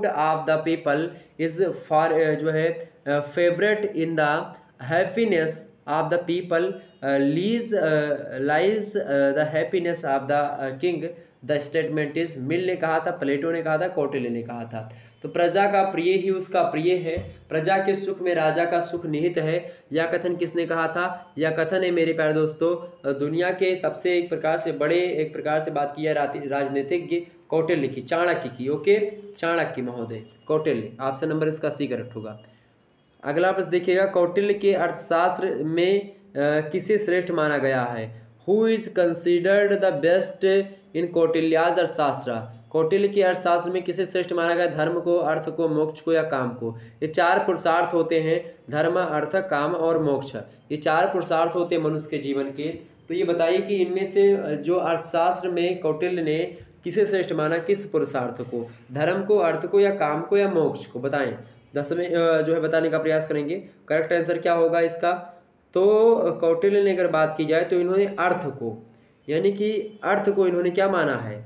of the people is for जो है favourite in the happiness of the people lies the happiness of the king, the statement is, Mill ने कहा था, प्लेटो ने कहा था, कौटिल्य ने कहा था। तो प्रजा का प्रिय ही उसका प्रिय है, प्रजा के सुख में राजा का सुख निहित है, या कथन किसने कहा था? या कथन है मेरे प्यारे दोस्तों दुनिया के सबसे एक प्रकार से बात की है राजनीतिज्ञ कौटिल्य की, चाणक्य की। ओके, चाणक्य महोदय, कौटिल्य। ऑप्शन नंबर इसका सी करेक्ट होगा। अगला प्रश्न देखिएगा, कौटिल्य के अर्थशास्त्र में किसे श्रेष्ठ माना गया है? Who is considered the best in Kautilya's Arthashastra? Kautilya के अर्थशास्त्र में किसे श्रेष्ठ माना गया? धर्म को, अर्थ को, मोक्ष को, या काम को? ये 4 पुरुषार्थ होते हैं, धर्म, अर्थ, काम और मोक्ष। ये 4 पुरुषार्थ होते हैं मनुष्य के जीवन के। तो ये बताइए कि इनमें से जो अर्थशास्त्र में कौटिल्य ने किसे श्रेष्ठ माना, किस पुरुषार्थ को? धर्म को, अर्थ को, या काम को, या मोक्ष को? बताएं, 10 में जो है बताने का प्रयास करेंगे। करेक्ट आंसर क्या होगा इसका? तो कौटिल्य ने अगर बात की जाए तो इन्होंने अर्थ को, यानी कि अर्थ को इन्होंने क्या माना है?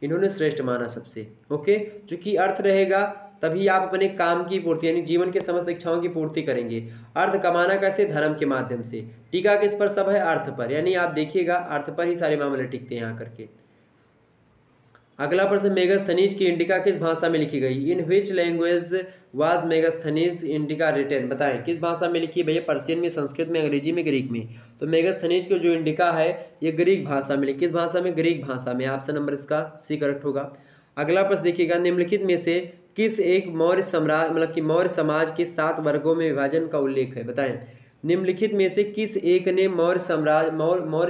इन्होंने श्रेष्ठ माना सबसे। ओके, क्योंकि अर्थ रहेगा तभी आप अपने काम की पूर्ति यानी जीवन के समस्त इच्छाओं की पूर्ति करेंगे। अर्थ कमाना कैसे? धर्म के माध्यम से। टीका किस पर? सब है अर्थ पर, यानी आप देखिएगा अर्थ पर ही सारे मामले टिकते हैं यहाँ करके। अगला प्रश्न, मेगास्थनीज की इंडिका किस भाषा में लिखी गई? In which language was Megasthenes Indica written? बताएं, किस भाषा में लिखी है भैया? पर्शियन में, संस्कृत में, अंग्रेजी में, ग्रीक में? तो मेगास्थनीज की जो इंडिका है ये ग्रीक भाषा में लिखी। किस भाषा में? ग्रीक भाषा में। ऑप्शन नंबर इसका सी करेक्ट होगा। अगला प्रश्न देखिएगा, निम्नलिखित में से किस एक मौर्य समाज के 7 वर्गों में विभाजन का उल्लेख है? बताएं, निम्नलिखित में से किस एक ने मौर्य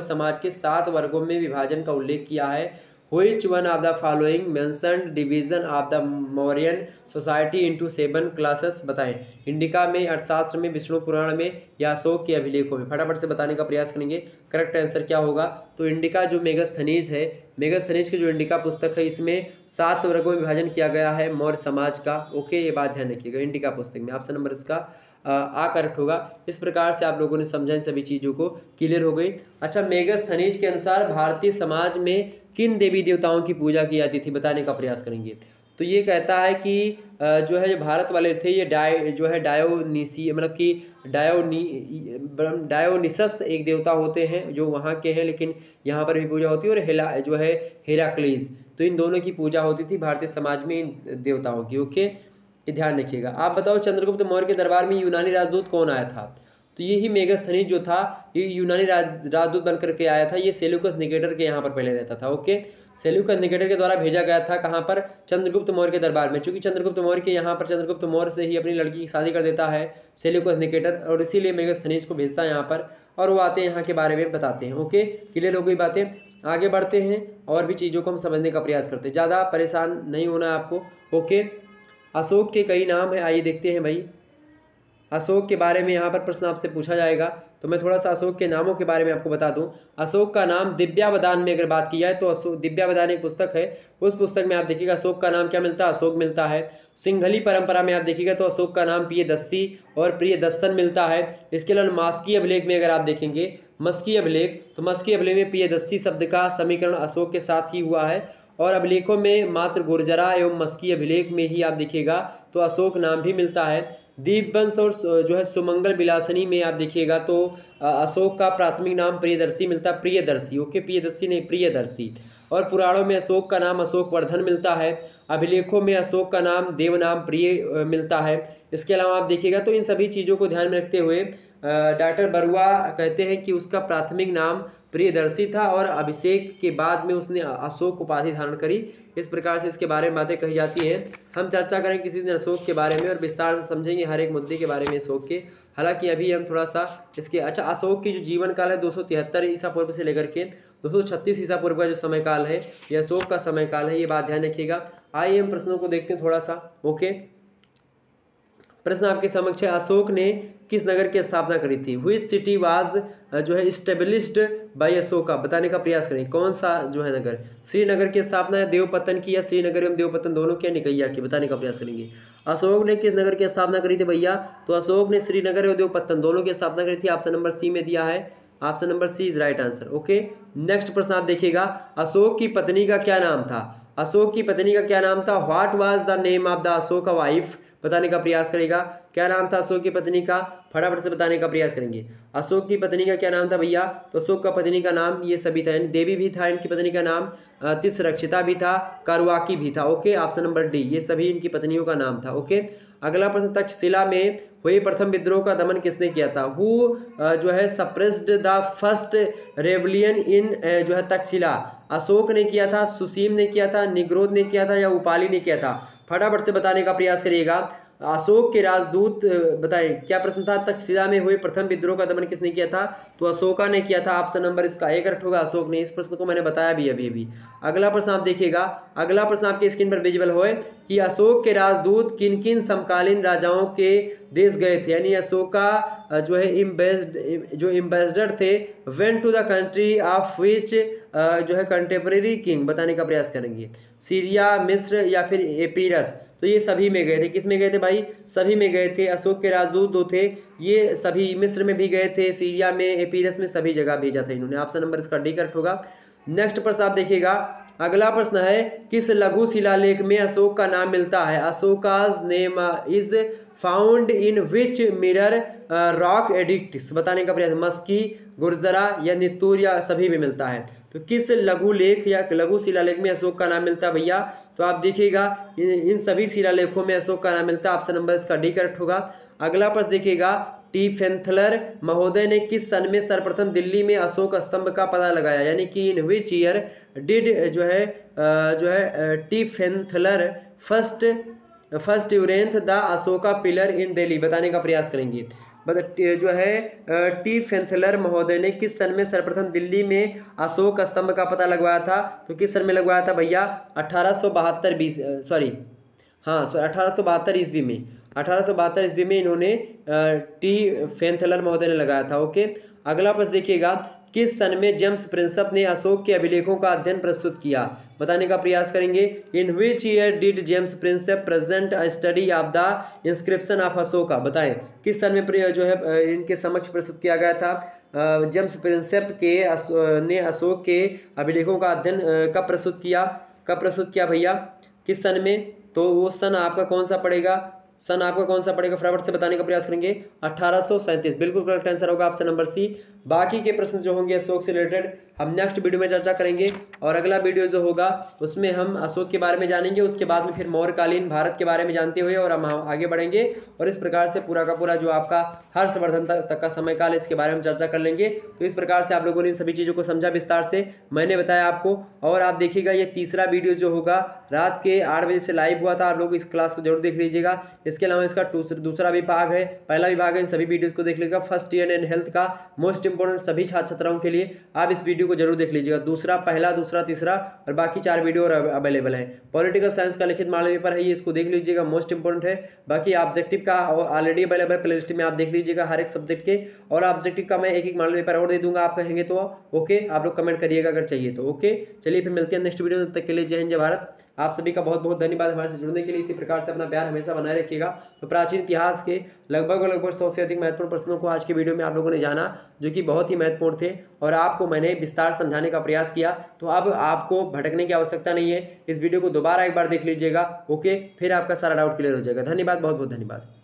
समाज के 7 वर्गों में विभाजन का उल्लेख किया है? Which one of the following mentioned division of the Mauryan society into 7 classes, बताएं। इंडिका में, अर्थशास्त्र में, विष्णु पुराण में या अशोक के अभिलेखों में। फटाफट से बताने का प्रयास करेंगे करेक्ट आंसर क्या होगा। तो इंडिका जो मेगास्थनीज है, मेगास्थनीज की जो इंडिका पुस्तक है, इसमें 7 वर्गों में विभाजन किया गया है मौर्य समाज का। ओके, ये बात ध्यान रखिएगा। इंडिका पुस्तक में ऑप्शन नंबर इसका आ करेक्ट होगा। इस प्रकार से आप लोगों ने समझा, इन सभी चीज़ों को क्लियर हो गई। अच्छा, मेगास्थनीज के अनुसार भारतीय समाज में किन देवी देवताओं की पूजा की जाती थी, बताने का प्रयास करेंगे। तो ये कहता है कि जो है भारत वाले थे ये डायोनीसी, मतलब कि डायोनिसस एक देवता होते हैं जो वहाँ के हैं, लेकिन यहाँ पर भी पूजा होती है। और जो है हेराक्लीस, तो इन दोनों की पूजा होती थी भारतीय समाज में, इन देवताओं की। ओके, ये ध्यान रखिएगा। आप बताओ चंद्रगुप्त मौर्य के दरबार में यूनानी राजदूत कौन आया था। तो यही मेगास्थनीज जो था ये यूनानी राजदूत बनकर के आया था। ये सेल्यूकस निकेटर के यहाँ पर पहले रहता था। ओके, सेल्यूकस निकेटर के द्वारा भेजा गया था कहाँ पर, चंद्रगुप्त मौर्य के दरबार में। चूंकि चंद्रगुप्त मौर्य के यहाँ पर चंद्रगुप्त मौर्य से ही अपनी लड़की की शादी कर देता है सेल्यूकस निकेटर, और इसीलिए मेगास्थनीज को भेजता है यहाँ पर, और वो आते हैं यहाँ के बारे में बताते हैं। ओके, क्लियर हो गई बातें। आगे बढ़ते हैं और भी चीज़ों को हम समझने का प्रयास करते हैं, ज़्यादा परेशान नहीं होना है आपको। ओके, अशोक के कई नाम हैं, आइए देखते हैं भाई। अशोक के बारे में यहाँ पर प्रश्न आपसे पूछा जाएगा, तो मैं थोड़ा सा अशोक के नामों के बारे में आपको बता दूं। अशोक का नाम दिव्यावदान में अगर बात की जाए तो अशोक, दिव्यावदान एक पुस्तक है, उस पुस्तक में आप देखिएगा अशोक का नाम क्या मिलता है, अशोक मिलता है। सिंघली परंपरा में आप देखिएगा तो अशोक का नाम प्रियदर्शी और प्रियदर्शन मिलता है। इसके अलावा मास्की अभिलेख में अगर आप देखेंगे मस्की अभिलेख, तो मस्की अभिलेख में प्रियदर्शी शब्द का समीकरण अशोक के साथ ही हुआ है। और अभिलेखों में मात्र गुर्जरा एवं मस्की अभिलेख में ही आप देखिएगा तो अशोक नाम भी मिलता है। दीपवंश और जो है सुमंगल विलासनी में आप देखिएगा तो अशोक का प्राथमिक नाम प्रियदर्शी मिलता है, प्रियदर्शी। ओके, प्रियदर्शी नहीं, प्रियदर्शी। और पुराणों में अशोक का नाम अशोक वर्धन मिलता है। अभिलेखों में अशोक का नाम देवनाम प्रिय मिलता है। इसके अलावा आप देखिएगा तो इन सभी चीज़ों को ध्यान में रखते हुए डॉक्टर बरुआ कहते हैं कि उसका प्राथमिक नाम प्रियदर्शी था और अभिषेक के बाद में उसने अशोक उपाधि धारण करी। इस प्रकार से इसके बारे में बातें कही जाती हैं। हम चर्चा करें किसी दिन अशोक के बारे में और विस्तार से समझेंगे हर एक मुद्दे के बारे में अशोक के। हालांकि अभी हम थोड़ा सा इसके, अच्छा, अशोक की जो जीवन काल है 273 ईसा पूर्व से लेकर के 236 ईसा पूर्व का जो समय काल है ये अशोक का समय काल है, ये बात ध्यान रखिएगा। आइए हम प्रश्नों को देखते हैं थोड़ा सा। ओके, प्रश्न आपके समक्ष है, अशोक ने किस नगर की स्थापना करी थी। व्हिच सिटी वाज जो है स्टेब्लिश्ड बाय अशोका, बताने का प्रयास करें कौन सा जो है नगर। श्रीनगर की स्थापना है देवपतन की, या श्रीनगर एवं देवपतन दोनों की, निकैया की, बताने का प्रयास करेंगे। अशोक ने किस नगर की स्थापना करी थी भैया, तो अशोक ने श्रीनगर और देवपतन दोनों की स्थापना करी थी। ऑप्शन नंबर सी में दिया है, option number C is right answer. Okay, next प्रश्न आप देखिएगा, अशोक की पत्नी का क्या नाम था। अशोक की पत्नी का क्या नाम था, what was the name of the Ashok wife, बताने का प्रयास करेगा। क्या नाम था अशोक की पत्नी का, फटाफट से बताने का प्रयास करेंगे। अशोक की पत्नी का क्या नाम था भैया, तो अशोक का पत्नी का नाम ये सभी था, देवी भी था इनकी पत्नी का नाम, तिसरक्षिता भी था, कारुआकी भी था। ओके, ऑप्शन नंबर डी, ये सभी इनकी पत्नियों का नाम था। ओके, अगला प्रश्न, तक्षशिला में हुए प्रथम विद्रोह का दमन किसने किया था। हु जो है सप्रेस्ड द फर्स्ट रेवलियन इन जो है तक्षशिला, अशोक ने किया था, सुसीम ने किया था, निग्रोध ने किया था, या उपाली ने किया था। फटाफट से बताने का प्रयास करिएगा। अशोक के राजदूत बताएं, क्या प्रश्न था, तक्षशिला में हुए प्रथम विद्रोह का दमन किसने किया था, तो अशोका ने किया था। ऑप्शन नंबर इसका ए करेक्ट होगा, अशोक ने। इस प्रश्न को मैंने बताया भी अभी। अगला प्रश्न आप देखिएगा, अगला प्रश्न आपके स्क्रीन पर विजिबल होए कि अशोक के राजदूत किन किन समकालीन राजाओं के देश गए थे, यानी अशोका जो है एम्बेसडर थे went to the country of which जो है कंटेम्परेरी किंग, बताने का प्रयास करेंगे। सीरिया, मिस्र या फिर एपीरस, तो ये सभी में गए थे। किस में गए थे भाई, सभी में गए थे। अशोक के राजदूत दो थे, ये सभी मिस्र में भी गए थे, सीरिया में, एपीरस में, सभी जगह भेजा था इन्होंने। ऑप्शन नंबर इसका डी करेक्ट होगा। नेक्स्ट प्रश्न आप देखिएगा, अगला प्रश्न है, किस लघु शिलालेख में अशोक का नाम मिलता है। Ashoka's name is found in which minor rock edicts, बताने का प्रयास। मस्की, गुर्जरा या नित्तूर या सभी में मिलता है। तो किस लघु लेख या लघु शिलालेख में अशोक का नाम मिलता है भैया, तो आप देखिएगा इन सभी शिलालेखों में अशोक का नाम मिलता है। ऑप्शन नंबर इसका डी करेक्ट होगा। अगला प्रश्न देखिएगा, टीफेंथलर महोदय ने किस सन में सर्वप्रथम दिल्ली में अशोक स्तंभ का पता लगाया, यानी कि इन विच ईयर डिड जो है टीफेंथलर first यूरेंथ the Ashoka pillar in Delhi, बताने का प्रयास करेंगे। जो है टी फेंथलर महोदय ने किस सन में सर्वप्रथम दिल्ली में अशोक स्तंभ का पता लगवाया था? तो किस सन में लगवाया था भैया? 1872 ईस्वी में। 1872 ईस्वी में इन्होंने टी फेंथलर महोदय ने लगाया था। ओके, अगला प्रश्न देखिएगा, किस सन में जेम्स प्रिंसप ने अशोक के अभिलेखों का अध्ययन प्रस्तुत किया? बताने का प्रयास करेंगे। In which year did James Prinsep present a study of the inscription of Ashoka? बताएं किस सन में जो है इनके समक्ष प्रस्तुत किया गया था? जेम्स प्रिंसप ने अशोक के अभिलेखों का अध्ययन कब प्रस्तुत किया भैया? किस सन में? तो वो सन आपका कौन सा पड़ेगा? फटाफट से बताने का प्रयास करेंगे। 1837 बिल्कुल करेक्ट आंसर होगा ऑप्शन नंबर सी। बाकी के प्रश्न जो होंगे अशोक से रिलेटेड हम नेक्स्ट वीडियो में चर्चा करेंगे, और अगला वीडियो जो होगा उसमें हम अशोक के बारे में जानेंगे, उसके बाद में फिर मौर्यकालीन भारत के बारे में जानते हुए और हम आगे बढ़ेंगे, और इस प्रकार से पूरा का पूरा जो आपका हर्षवर्धन तक का समय काल इसके बारे में चर्चा कर लेंगे। तो इस प्रकार से आप लोगों ने इन सभी चीज़ों को समझा विस्तार से, मैंने बताया आपको। और आप देखिएगा ये तीसरा वीडियो जो होगा रात के 8 बजे से लाइव हुआ था, आप लोग इस क्लास को जरूर देख लीजिएगा। इसके अलावा इसका दूसरा विभाग है, पहला विभाग है, इन सभी वीडियोज़ को देख लीजिएगा। फर्स्ट ईयर एंड हेल्थ का मोस्ट इंपोर्टेंट सभी छात्र छात्राओं के लिए आप इस वीडियो को जरूर देख लीजिएगा। पहला, दूसरा, तीसरा और बाकी 4 वीडियो और अवेलेबल है। पॉलिटिकल साइंस का लिखित मॉडल पेपर है, ये इसको देख लीजिएगा, मोस्ट इंपोर्टेंट है। बाकी ऑब्जेक्टिव का ऑलरेडी अवेलेबल प्लेलिस्ट में आप देख लीजिएगा हर एक सब्जेक्ट के, और ऑब्जेक्टिव का मैं एक मॉडल पेपर और दे दूंगा, आप कहेंगे तो ओके, आप लोग कमेंट करिएगा अगर चाहिए तो। ओके, चलिए फिर मिलते हैं नेक्स्ट वीडियो में, तब तक के लिए जय हिंद जय भारत। आप सभी का बहुत बहुत धन्यवाद हमारे से जुड़ने के लिए। इसी प्रकार से अपना प्यार हमेशा बनाए रखिएगा। तो प्राचीन इतिहास के लगभग 100 से अधिक महत्वपूर्ण प्रश्नों को आज के वीडियो में आप लोगों ने जाना, जो कि बहुत ही महत्वपूर्ण थे, और आपको मैंने विस्तार समझाने का प्रयास किया। तो अब आपको भटकने की आवश्यकता नहीं है, इस वीडियो को दोबारा एक बार देख लीजिएगा। ओके, फिर आपका सारा डाउट क्लियर हो जाएगा। धन्यवाद, बहुत बहुत धन्यवाद।